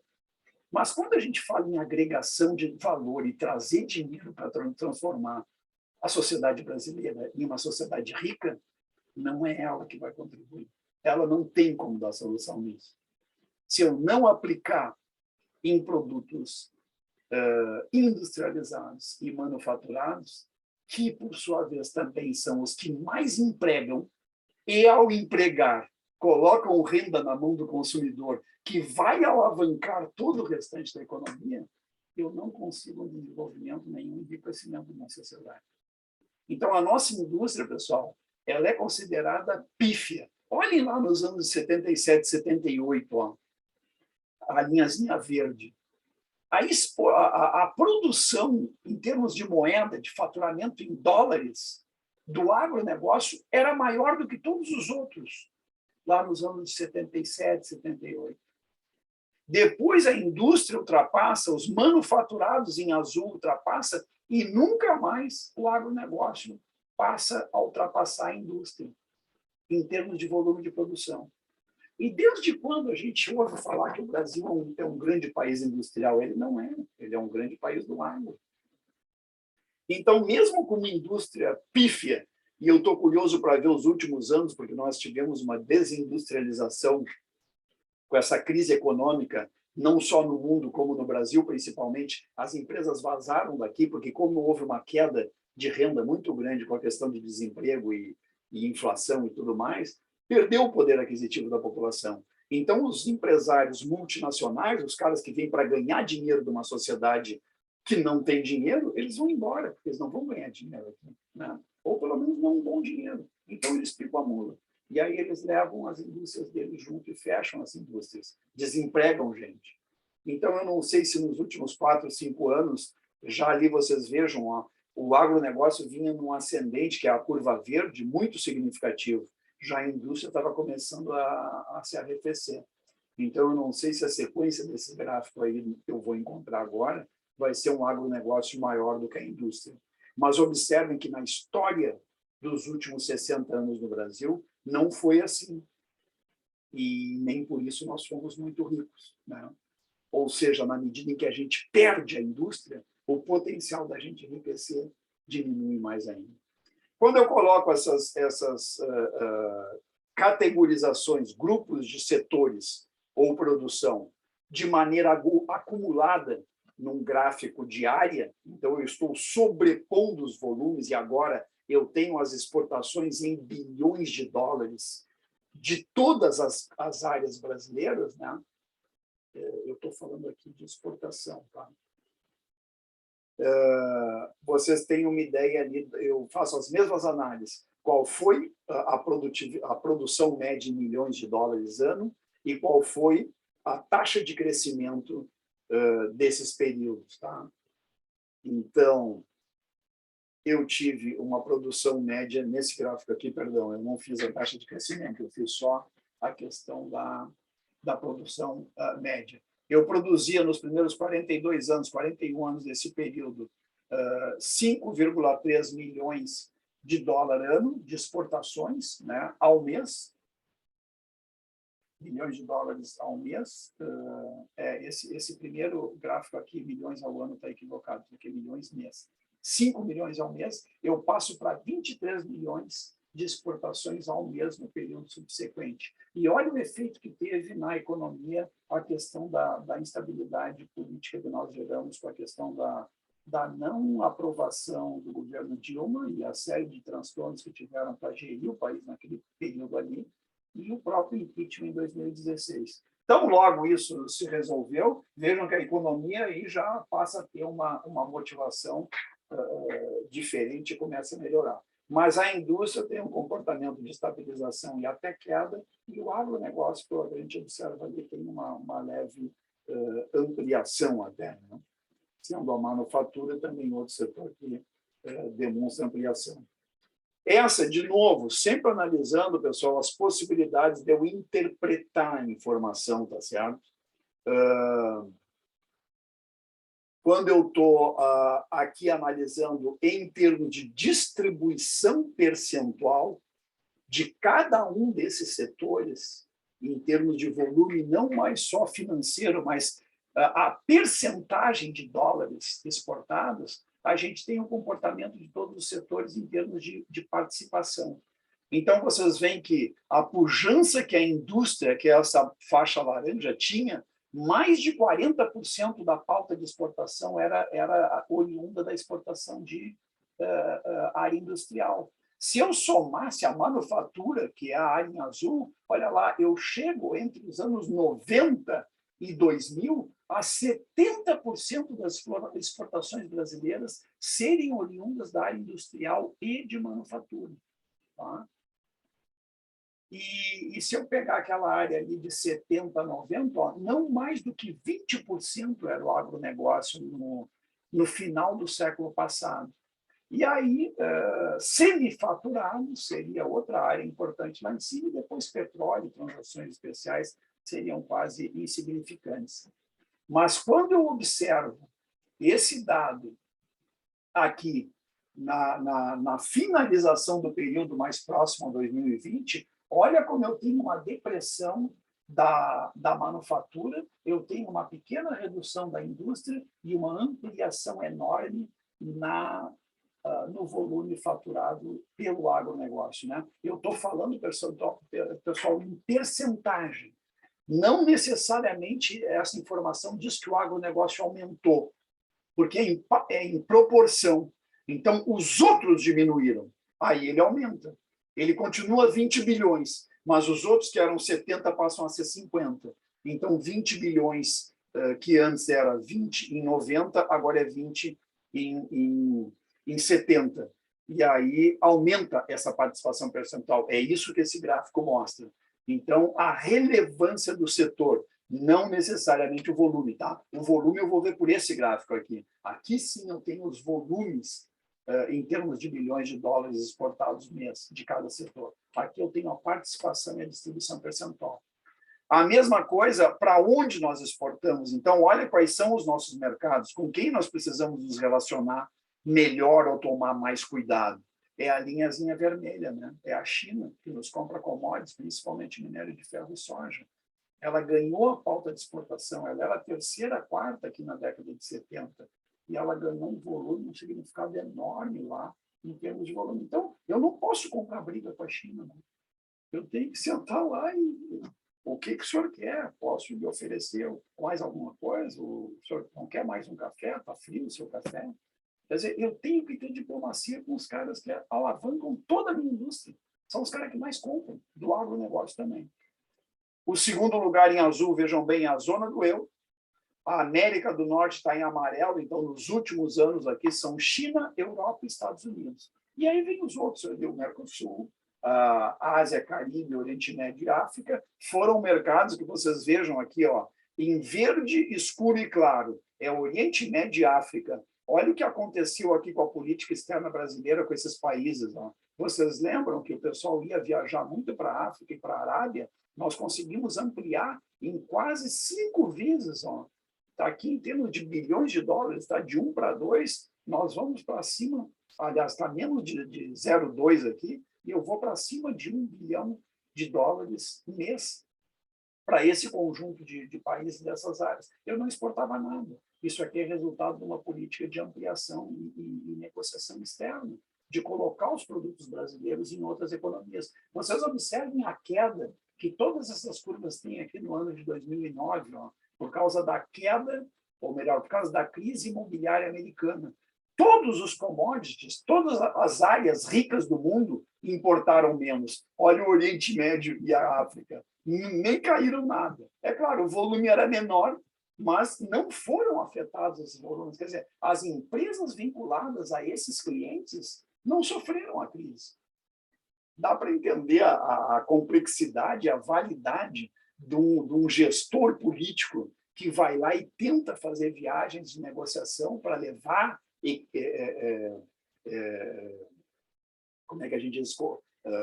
Mas quando a gente fala em agregação de valor e trazer dinheiro para transformar a sociedade brasileira em uma sociedade rica, não é ela que vai contribuir. Ela não tem como dar solução nisso. Se eu não aplicar em produtos industrializados e manufaturados, que, por sua vez, também são os que mais empregam, e, ao empregar, colocam renda na mão do consumidor, que vai alavancar todo o restante da economia, eu não consigo desenvolvimento nenhum de crescimento na sociedade. Então, a nossa indústria, pessoal, ela é considerada pífia. Olhem lá nos anos 77, 78, ó, a linhazinha verde. A produção, em termos de moeda, de faturamento em dólares, do agronegócio, era maior do que todos os outros, lá nos anos de 77, 78. Depois, a indústria ultrapassa, os manufaturados em azul ultrapassa, e nunca mais o agronegócio passa a ultrapassar a indústria, em termos de volume de produção. E desde quando a gente ouve falar que o Brasil é um grande país industrial? Ele não é, ele é um grande país do agro. Então, mesmo com uma indústria pífia, e eu estou curioso para ver os últimos anos, porque nós tivemos uma desindustrialização com essa crise econômica não só no mundo, como no Brasil, principalmente, as empresas vazaram daqui, porque como houve uma queda de renda muito grande com a questão de desemprego e inflação e tudo mais, perdeu o poder aquisitivo da população. Então, os empresários multinacionais, os caras que vêm para ganhar dinheiro de uma sociedade que não tem dinheiro, eles vão embora, porque eles não vão ganhar dinheiro aqui, né? Ou pelo menos não um bom dinheiro. Então, eles picam a mula. E aí eles levam as indústrias deles junto e fecham as indústrias, desempregam gente. Então, eu não sei se nos últimos 4, 5 anos, já ali vocês vejam, ó, o agronegócio vinha num ascendente, que é a curva verde, muito significativo. Já a indústria estava começando a se arrefecer. Então, eu não sei se a sequência desse gráfico aí que eu vou encontrar agora vai ser um agronegócio maior do que a indústria. Mas observem que na história dos últimos 60 anos no Brasil, não foi assim. E nem por isso nós fomos muito ricos, né? Ou seja, na medida em que a gente perde a indústria, o potencial da gente enriquecer diminui mais ainda. Quando eu coloco essas categorizações, grupos de setores ou produção, de maneira acumulada num gráfico de área, então eu estou sobrepondo os volumes e agora eu tenho as exportações em bilhões de dólares de todas as áreas brasileiras, né? Eu estou falando aqui de exportação, tá? Vocês têm uma ideia ali, eu faço as mesmas análises. Qual foi a produção média em milhões de dólares ano e qual foi a taxa de crescimento desses períodos, tá? Então, eu tive uma produção média, nesse gráfico aqui, perdão, eu não fiz a taxa de crescimento, eu fiz só a questão da produção média. Eu produzia nos primeiros 42 anos, 41 anos desse período, 5,3 milhões de dólares ano de exportações, né, ao mês, milhões de dólares ao mês. Esse primeiro gráfico aqui, milhões ao ano, está equivocado, porque milhões mês. 5 milhões ao mês, eu passo para 23 milhões de exportações ao mês no período subsequente. E olha o efeito que teve na economia a questão da instabilidade política que nós geramos com a questão da não aprovação do governo Dilma e a série de transtornos que tiveram para gerir o país naquele período ali, e o próprio impeachment em 2016. Então, logo isso se resolveu, vejam que a economia aí já passa a ter uma motivação diferente e começa a melhorar. Mas a indústria tem um comportamento de estabilização e até queda, e o agronegócio, que a gente observa ali, tem uma leve ampliação até, né? Sendo a manufatura também outro setor que demonstra ampliação. Essa, de novo, sempre analisando, pessoal, as possibilidades de eu interpretar a informação, tá certo? Quando eu estou aqui analisando em termos de distribuição percentual de cada um desses setores, em termos de volume, não mais só financeiro, mas a percentagem de dólares exportados, a gente tem um comportamento de todos os setores em termos de participação. Então, vocês veem que a pujança que a indústria, que é essa faixa laranja, tinha, mais de 40% da pauta de exportação era oriunda da exportação de área industrial. Se eu somasse a manufatura, que é a área em azul, olha lá, eu chego entre os anos 90 e 2000 a 70% das exportações brasileiras serem oriundas da área industrial e de manufatura. Tá? E se eu pegar aquela área ali de 70 a 90, ó, não mais do que 20% era o agronegócio no final do século passado. E aí, semifaturado seria outra área importante lá em cima, e depois petróleo, transações especiais seriam quase insignificantes. Mas quando eu observo esse dado aqui na finalização do período mais próximo a 2020, olha como eu tenho uma depressão da manufatura, eu tenho uma pequena redução da indústria e uma ampliação enorme no volume faturado pelo agronegócio, né? Eu estou falando, pessoal, em percentagem. Não necessariamente essa informação diz que o agronegócio aumentou, porque é em proporção. Então, os outros diminuíram, aí ele aumenta. Ele continua 20 bilhões, mas os outros, que eram 70, passam a ser 50. Então, 20 bilhões, que antes era 20 em 90, agora é 20 em 70. E aí aumenta essa participação percentual. É isso que esse gráfico mostra. Então, a relevância do setor, não necessariamente o volume, tá? O volume eu vou ver por esse gráfico aqui. Aqui sim eu tenho os volumes em termos de bilhões de dólares exportados mês de cada setor. Aqui eu tenho a participação e a distribuição percentual. A mesma coisa para onde nós exportamos. Então, olha quais são os nossos mercados, com quem nós precisamos nos relacionar melhor ou tomar mais cuidado. É a linhazinha vermelha, né? É a China, que nos compra commodities, principalmente minério de ferro e soja. Ela ganhou a pauta de exportação, ela era a terceira, quarta aqui na década de 70, e ela ganhou um volume, um significado enorme lá, em termos de volume. Então, eu não posso comprar briga com a China, né? Eu tenho que sentar lá e... O que o senhor quer? Posso lhe oferecer mais alguma coisa? O senhor não quer mais um café? Está frio o seu café? Quer dizer, eu tenho que ter diplomacia com os caras que alavancam toda a minha indústria. São os caras que mais compram, do agronegócio também. O segundo lugar em azul, vejam bem, é a zona do euro. A América do Norte está em amarelo, então, nos últimos anos aqui são China, Europa e Estados Unidos. E aí vem os outros, o Mercosul, a Ásia, Caribe, Oriente Médio e África, foram mercados que vocês vejam aqui, ó, em verde, escuro e claro, é Oriente Médio e África. Olha o que aconteceu aqui com a política externa brasileira com esses países. Ó. Vocês lembram que o pessoal ia viajar muito para a África e para a Arábia? Nós conseguimos ampliar em quase 5 vezes. Está aqui em termos de bilhões de dólares, está de 1 para 2, nós vamos para cima, aliás, está menos de 0,2 aqui, e eu vou para cima de 1 bilhão de dólares mês para esse conjunto de países dessas áreas. Eu não exportava nada. Isso aqui é resultado de uma política de ampliação e negociação externa, de colocar os produtos brasileiros em outras economias. Vocês observem a queda que todas essas curvas têm aqui no ano de 2009, ó, por causa da queda, ou melhor, por causa da crise imobiliária americana. Todos os commodities, todas as áreas ricas do mundo importaram menos. Olha o Oriente Médio e a África. Nem caíram nada. É claro, o volume era menor, mas não foram afetados esses volumes. Quer dizer, as empresas vinculadas a esses clientes não sofreram a crise. Dá para entender a complexidade, a validade de um gestor político que vai lá e tenta fazer viagens de negociação para levar como é que a gente diz,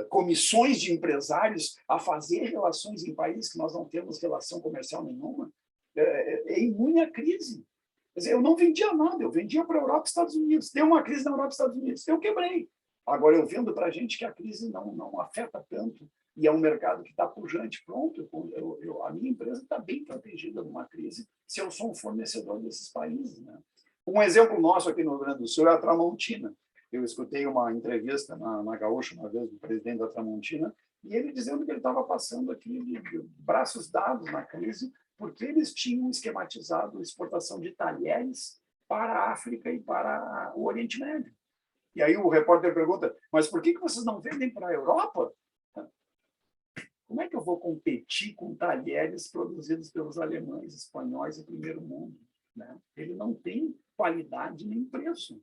comissões de empresários a fazer relações em países que nós não temos relação comercial nenhuma, é imune à crise. Quer dizer, eu não vendia nada, eu vendia para a Europa e Estados Unidos. Tem uma crise na Europa e Estados Unidos, eu quebrei. Agora, eu vendo para a gente que a crise não afeta tanto, e é um mercado que está pujante, pronto, a minha empresa está bem protegida numa crise se eu sou um fornecedor desses países, né? Um exemplo nosso aqui no Rio Grande do Sul é a Tramontina. Eu escutei uma entrevista na Gaúcha, uma vez, do presidente da Tramontina, e ele dizendo que ele estava passando aqui de braços dados na crise, porque eles tinham esquematizado a exportação de talheres para a África e para o Oriente Médio. E aí o repórter pergunta, mas por que vocês não vendem para a Europa? Como é que eu vou competir com talheres produzidos pelos alemães, espanhóis e primeiro mundo? Né? Ele não tem qualidade nem preço.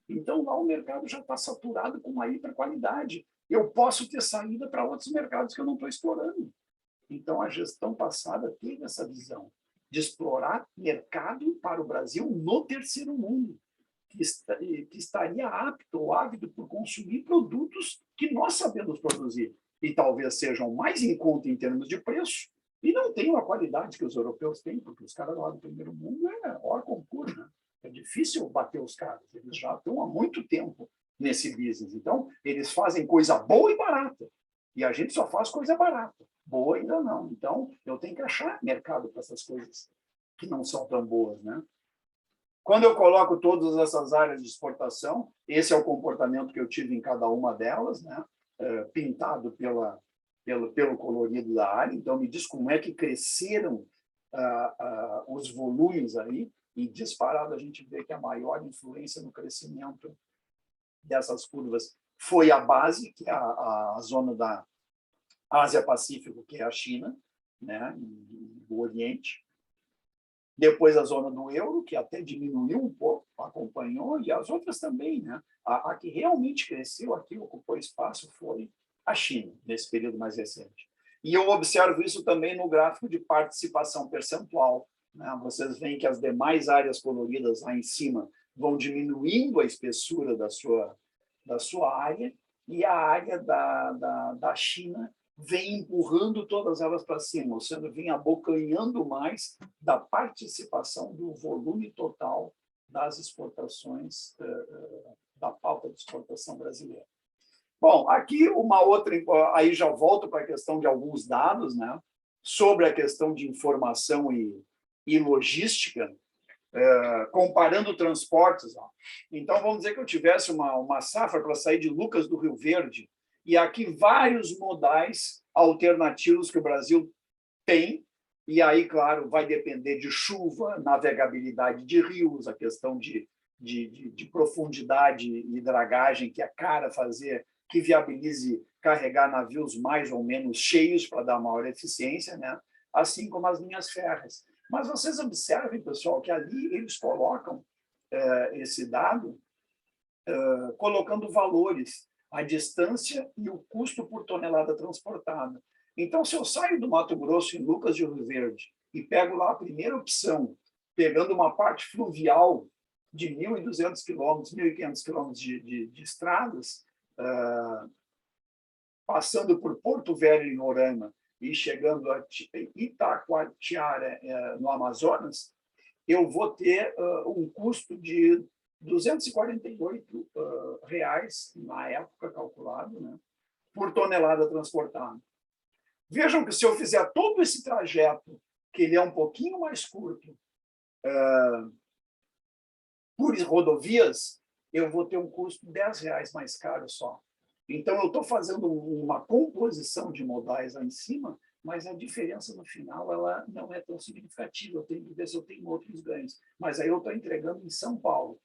Então, lá o mercado já está saturado com uma hiperqualidade. Eu posso ter saída para outros mercados que eu não estou explorando. Então, a gestão passada teve essa visão de explorar mercado para o Brasil no terceiro mundo, que estaria apto ou ávido por consumir produtos que nós sabemos produzir e talvez sejam mais em conta em termos de preço e não tenham a qualidade que os europeus têm, porque os caras lá do primeiro mundo é hors concurso, né? É difícil bater os caras, eles já estão há muito tempo nesse business. Então, eles fazem coisa boa e barata, e a gente só faz coisa barata, boa ainda não. Então, eu tenho que achar mercado para essas coisas que não são tão boas, né? Quando eu coloco todas essas áreas de exportação, esse é o comportamento que eu tive em cada uma delas, né? Pintado pelo colorido da área. Então, me diz como é que cresceram os volumes aí, e disparado a gente vê que a maior influência no crescimento dessas curvas foi a base, que é a zona da Ásia-Pacífico, que é a China, né, e o Oriente. Depois a zona do euro, que até diminuiu um pouco, acompanhou, e as outras também, né? A que realmente cresceu, a que ocupou espaço, foi a China, nesse período mais recente. E eu observo isso também no gráfico de participação percentual, né? Vocês veem que as demais áreas coloridas lá em cima vão diminuindo a espessura da sua área, e a área da China vem empurrando todas elas para cima, ou seja, vem abocanhando mais da participação do volume total das exportações, da pauta de exportação brasileira. Bom, aqui uma outra, aí já volto para a questão de alguns dados, né, sobre a questão de informação e logística, comparando transportes. Ó. Então, vamos dizer que eu tivesse uma safra para sair de Lucas do Rio Verde, e aqui vários modais alternativos que o Brasil tem, e aí, claro, vai depender de chuva, navegabilidade de rios, a questão de profundidade e dragagem, que é cara fazer, que viabilize carregar navios mais ou menos cheios para dar maior eficiência, né? Assim como as linhas férreas. Mas vocês observem, pessoal, que ali eles colocam esse dado colocando valores, a distância e o custo por tonelada transportada. Então, se eu saio do Mato Grosso, em Lucas de Rio Verde, e pego lá a primeira opção, pegando uma parte fluvial de 1.200 quilômetros, 1.500 quilômetros de estradas, passando por Porto Velho, em Roraima, e chegando a Itacoatiara, no Amazonas, eu vou ter um custo de R$ 248 na época calculado, né, por tonelada transportada. Vejam que se eu fizer todo esse trajeto, que ele é um pouquinho mais curto, por rodovias, eu vou ter um custo de R$ 10 mais caro só. Então, eu estou fazendo uma composição de modais lá em cima, mas a diferença no final ela não é tão significativa. Eu tenho que ver se eu tenho outros ganhos. Mas aí eu estou entregando em São Paulo.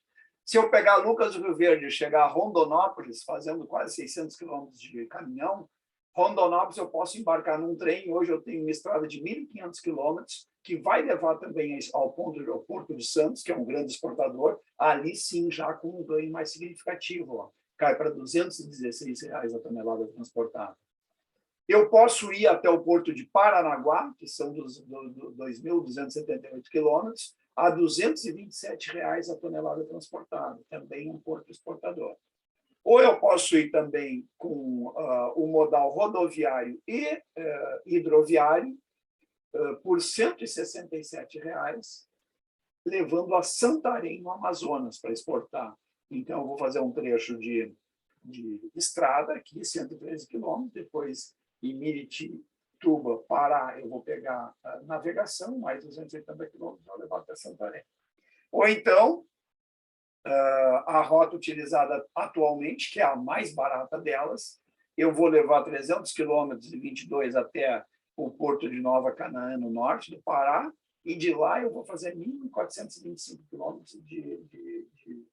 Se eu pegar Lucas do Rio Verde e chegar a Rondonópolis, fazendo quase 600 quilômetros de caminhão, Rondonópolis eu posso embarcar num trem. Hoje eu tenho uma estrada de 1.500 quilômetros, que vai levar também ao Porto de Santos, que é um grande exportador, ali sim já com um ganho mais significativo. Ó. Cai para R$ 216 a tonelada transportada. Eu posso ir até o porto de Paranaguá, que são 2.278 quilômetros, a R$ 227 a tonelada transportada, também um porto exportador. Ou eu posso ir também com o modal rodoviário e hidroviário por R$ 167, levando a Santarém, no Amazonas, para exportar. Então, eu vou fazer um trecho de estrada aqui, 113 quilômetros, depois em Miritituba, Pará, eu vou pegar a navegação, mais 280 quilômetros, vou levar até Santarém. Ou então, a rota utilizada atualmente, que é a mais barata delas, eu vou levar 300 quilômetros e 22 até o porto de Nova Canaã, no norte do Pará, e de lá eu vou fazer 1.425 quilômetros de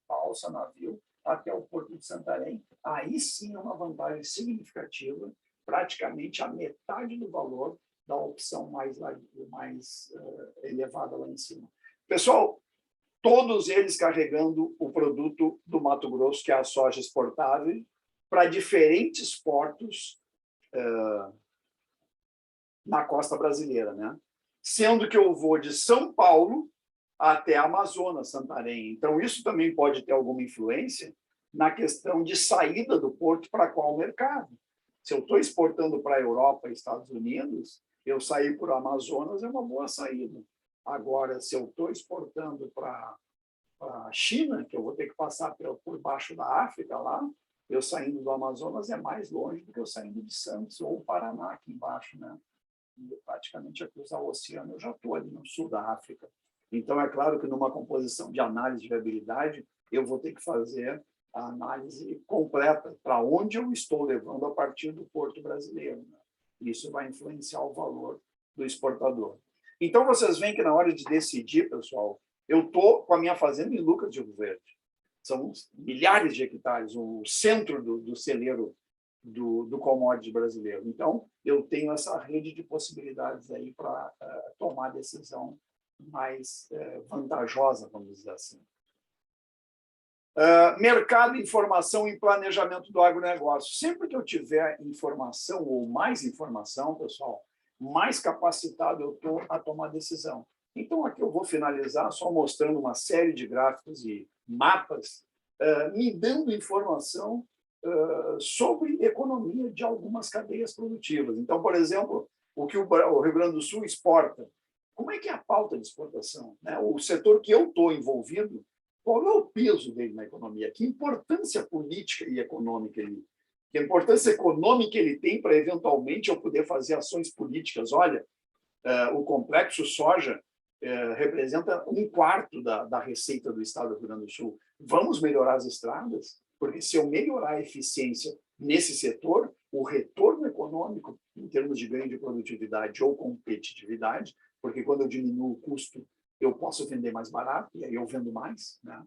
balsa, navio, até o porto de Santarém. Aí sim é uma vantagem significativa, praticamente a metade do valor da opção mais elevada lá em cima. Pessoal, todos eles carregando o produto do Mato Grosso, que é a soja exportável, para diferentes portos na costa brasileira, né? Sendo que eu vou de São Paulo até Amazonas, Santarém. Então, isso também pode ter alguma influência na questão de saída do porto para qual mercado. Se eu estou exportando para a Europa e Estados Unidos, eu sair por Amazonas é uma boa saída. Agora, se eu estou exportando para a China, que eu vou ter que passar por baixo da África lá, eu saindo do Amazonas é mais longe do que eu saindo de Santos ou Paraná aqui embaixo, né? E praticamente a cruzar o oceano eu já estou ali no sul da África. Então, é claro que numa composição de análise de viabilidade, eu vou ter que fazer a análise completa para onde eu estou levando a partir do porto brasileiro. Né? Isso vai influenciar o valor do exportador. Então, vocês veem que na hora de decidir, pessoal, eu estou com a minha fazenda em Lucas de Rio Verde. São milhares de hectares, o centro do celeiro do commodity brasileiro. Então, eu tenho essa rede de possibilidades aí para tomar decisão mais vantajosa, vamos dizer assim. Mercado, informação e planejamento do agronegócio. Sempre que eu tiver informação ou mais informação, pessoal, mais capacitado eu estou a tomar decisão. Então, aqui eu vou finalizar só mostrando uma série de gráficos e mapas me dando informação sobre economia de algumas cadeias produtivas. Então, por exemplo, o que o Rio Grande do Sul exporta. Como é que é a pauta de exportação? Né? O setor que eu estou envolvido, qual é o peso dele na economia? Que importância política e econômica ele tem? Que importância econômica ele tem para, eventualmente, eu poder fazer ações políticas? Olha, o complexo soja representa 1/4 da receita do estado do Rio Grande do Sul. Vamos melhorar as estradas? Porque se eu melhorar a eficiência nesse setor, o retorno econômico, em termos de ganho de produtividade ou competitividade, porque quando eu diminuo o custo, eu posso vender mais barato, e aí eu vendo mais, né?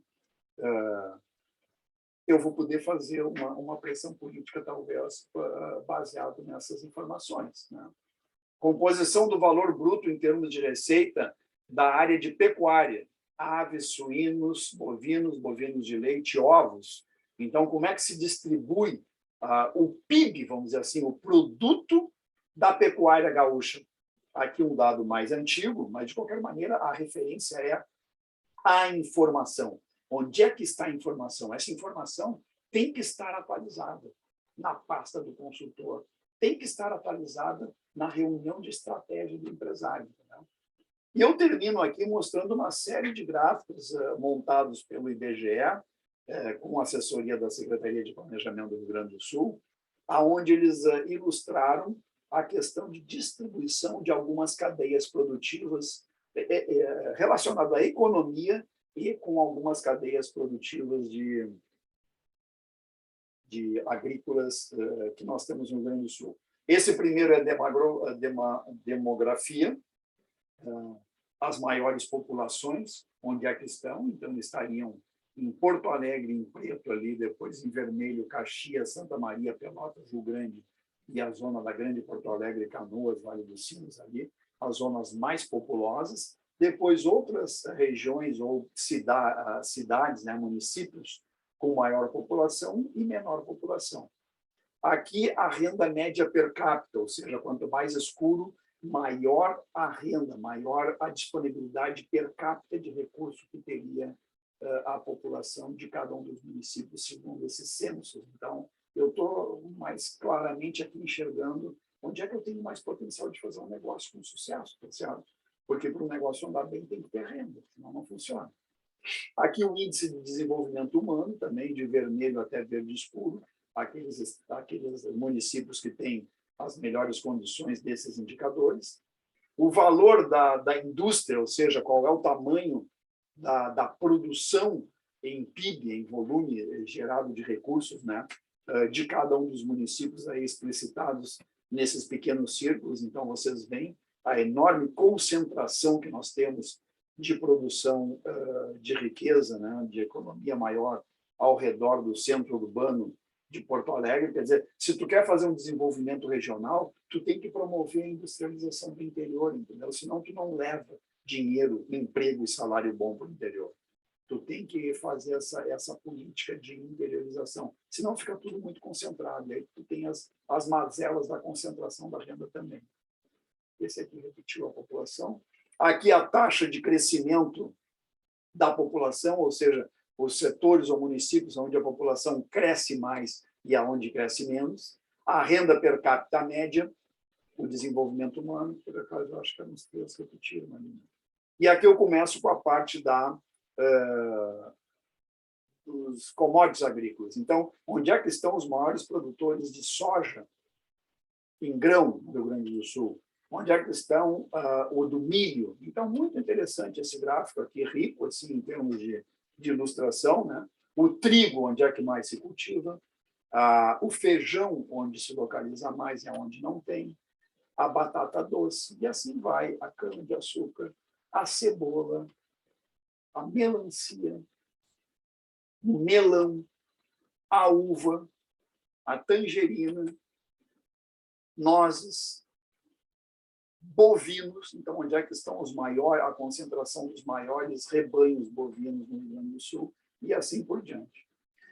Eu vou poder fazer uma pressão política, talvez, baseado nessas informações. Né? Composição do valor bruto em termos de receita da área de pecuária, aves, suínos, bovinos de leite, ovos. Então, como é que se distribui o PIB, vamos dizer assim, o produto da pecuária gaúcha? Aqui um dado mais antigo, mas, de qualquer maneira, a referência é a informação. Onde é que está a informação? Essa informação tem que estar atualizada na pasta do consultor, tem que estar atualizada na reunião de estratégia do empresário. Né? E eu termino aqui mostrando uma série de gráficos montados pelo IBGE, com assessoria da Secretaria de Planejamento do Rio Grande do Sul, onde eles ilustraram a questão de distribuição de algumas cadeias produtivas relacionadas à economia e com algumas cadeias produtivas de agrícolas que nós temos no Rio Grande do Sul. Esse primeiro é demografia, as maiores populações, onde é que estão, então estariam em Porto Alegre, em preto ali, depois em vermelho, Caxias, Santa Maria, Pelotas, Rio Grande, e a zona da Grande Porto Alegre, Canoas, Vale dos Sinos ali, as zonas mais populosas. Depois, outras regiões ou cidades, né, municípios com maior população e menor população. Aqui, a renda média per capita, ou seja, quanto mais escuro, maior a renda, maior a disponibilidade per capita de recurso que teria a população de cada um dos municípios, segundo esses censos. Então, eu estou mais claramente aqui enxergando onde é que eu tenho mais potencial de fazer um negócio com sucesso, tá certo? Porque para um negócio andar bem tem que ter renda, senão não funciona. Aqui o índice de desenvolvimento humano, também de vermelho até verde escuro, aqueles municípios que têm as melhores condições desses indicadores. O valor da indústria, ou seja, qual é o tamanho da produção em PIB, em volume gerado de recursos, né, de cada um dos municípios aí explicitados nesses pequenos círculos. Então, vocês veem a enorme concentração que nós temos de produção de riqueza, né, de economia maior ao redor do centro urbano de Porto Alegre. Quer dizer, se tu quer fazer um desenvolvimento regional, tu tem que promover a industrialização do interior, entendeu? Senão tu não leva dinheiro, emprego e salário bom para o interior. Tu tem que fazer essa política de interiorização, senão fica tudo muito concentrado. Aí tu tem as mazelas da concentração da renda também. Esse aqui repetiu a população. Aqui a taxa de crescimento da população, ou seja, os setores ou municípios onde a população cresce mais e aonde cresce menos. A renda per capita média, o desenvolvimento humano, por acaso eu acho que eram os 3 repetiram ali. E aqui eu começo com a parte dos commodities agrícolas. Então, onde é que estão os maiores produtores de soja em grão no Rio Grande do Sul? Onde é que estão o do milho? Então, muito interessante esse gráfico aqui, rico assim, em termos de ilustração, né? O trigo, onde é que mais se cultiva, o feijão, onde se localiza mais e onde não tem, a batata doce, e assim vai, a cana-de-açúcar, a cebola, a melancia, o melão, a uva, a tangerina, nozes, bovinos. Então, onde é que estão os maiores, a concentração dos maiores rebanhos bovinos no Rio Grande do Sul, e assim por diante.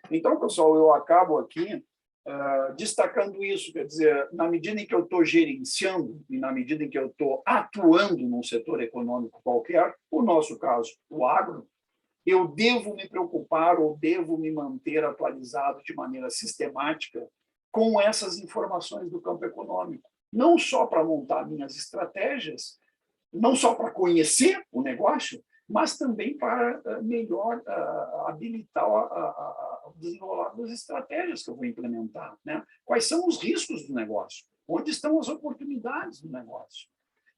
Então, pessoal, eu acabo aqui destacando isso, quer dizer, na medida em que eu estou gerenciando e na medida em que eu estou atuando num setor econômico qualquer, o nosso caso, o agro, eu devo me preocupar ou devo me manter atualizado de maneira sistemática com essas informações do campo econômico, não só para montar minhas estratégias, não só para conhecer o negócio, mas também para melhor habilitar o desenrolar das estratégias que eu vou implementar, né? Quais são os riscos do negócio? Onde estão as oportunidades do negócio?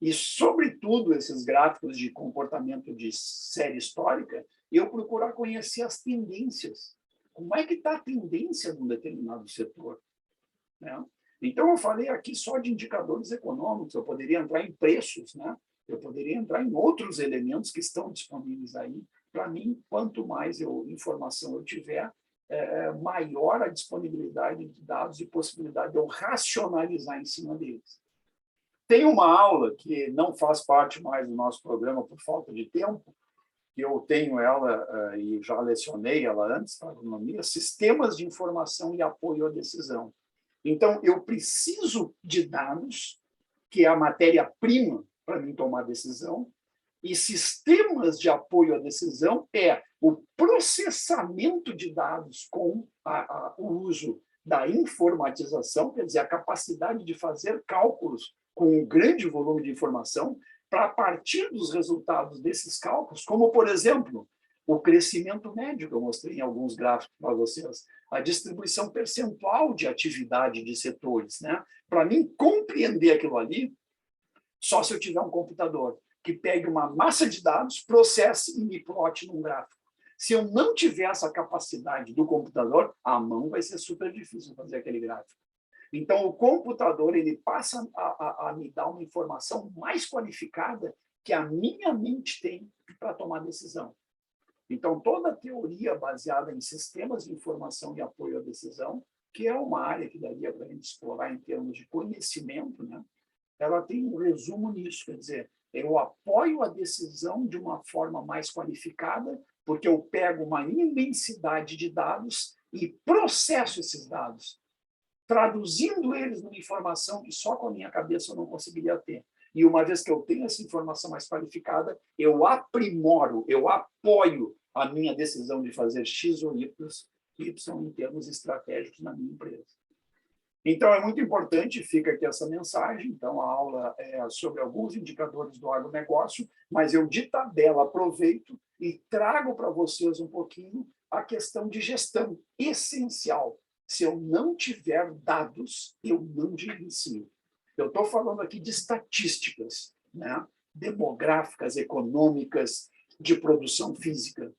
E, sobretudo, esses gráficos de comportamento de série histórica, eu procurar conhecer as tendências. Como é que está a tendência de um determinado setor? Né? Então, eu falei aqui só de indicadores econômicos, eu poderia entrar em preços, né? Eu poderia entrar em outros elementos que estão disponíveis aí. Para mim, quanto mais informação eu tiver, maior a disponibilidade de dados e possibilidade de eu racionalizar em cima deles. Tem uma aula que não faz parte mais do nosso programa por falta de tempo, que eu tenho ela e já lecionei ela antes para agronomia, sistemas de informação e apoio à decisão. Então, eu preciso de dados, que é a matéria-prima para mim tomar decisão, e sistemas de apoio à decisão é o processamento de dados com o uso da informatização, quer dizer, a capacidade de fazer cálculos com um grande volume de informação, para, a partir dos resultados desses cálculos, como, por exemplo, o crescimento médio, que eu mostrei em alguns gráficos para vocês, a distribuição percentual de atividade de setores. Né? Para mim, compreender aquilo ali, só se eu tiver um computador que pegue uma massa de dados, processe e me plote num gráfico. Se eu não tiver essa capacidade do computador, a mão vai ser super difícil fazer aquele gráfico. Então, o computador ele passa a me dar uma informação mais qualificada que a minha mente tem para tomar decisão. Então, toda a teoria baseada em sistemas de informação e apoio à decisão, que é uma área que daria para a gente explorar em termos de conhecimento, né? Ela tem um resumo nisso, quer dizer, eu apoio a decisão de uma forma mais qualificada, porque eu pego uma imensidade de dados e processo esses dados, traduzindo eles numa informação que só com a minha cabeça eu não conseguiria ter. E uma vez que eu tenho essa informação mais qualificada, eu aprimoro, eu apoio a minha decisão de fazer X ou Y em termos estratégicos na minha empresa. Então, é muito importante, fica aqui essa mensagem. Então, a aula é sobre alguns indicadores do agronegócio, mas eu, de tabela, aproveito e trago para vocês um pouquinho a questão de gestão, essencial. Se eu não tiver dados, eu não gerencio. Eu estou falando aqui de estatísticas, né? Demográficas, econômicas, de produção física.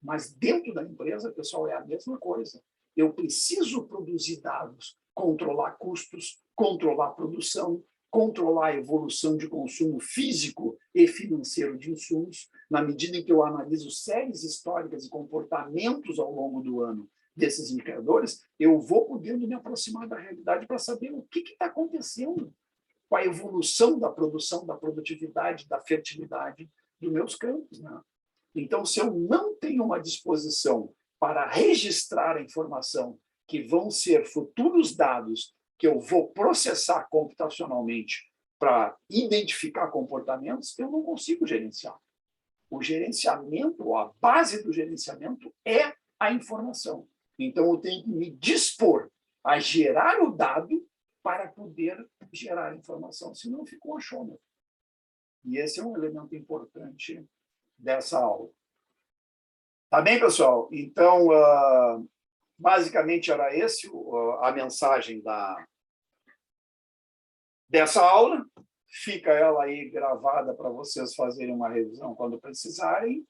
Mas dentro da empresa, pessoal, é a mesma coisa. Eu preciso produzir dados, controlar custos, controlar a produção, controlar a evolução de consumo físico e financeiro de insumos, na medida em que eu analiso séries históricas e comportamentos ao longo do ano desses indicadores, eu vou podendo me aproximar da realidade para saber o que está acontecendo com a evolução da produção, da produtividade, da fertilidade dos meus campos, né? Então, se eu não tenho uma disposição para registrar a informação que vão ser futuros dados que eu vou processar computacionalmente para identificar comportamentos, eu não consigo gerenciar. O gerenciamento, a base do gerenciamento é a informação. Então, eu tenho que me dispor a gerar o dado para poder gerar a informação, senão fica um achômetro. E esse é um elemento importante dessa aula. Tá bem, pessoal? Então, basicamente era esse a mensagem dessa aula. Fica ela aí gravada para vocês fazerem uma revisão quando precisarem.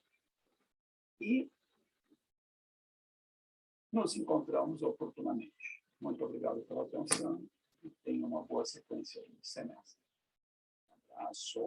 E nos encontramos oportunamente. Muito obrigado pela atenção e tenham uma boa sequência de semestre. Aço.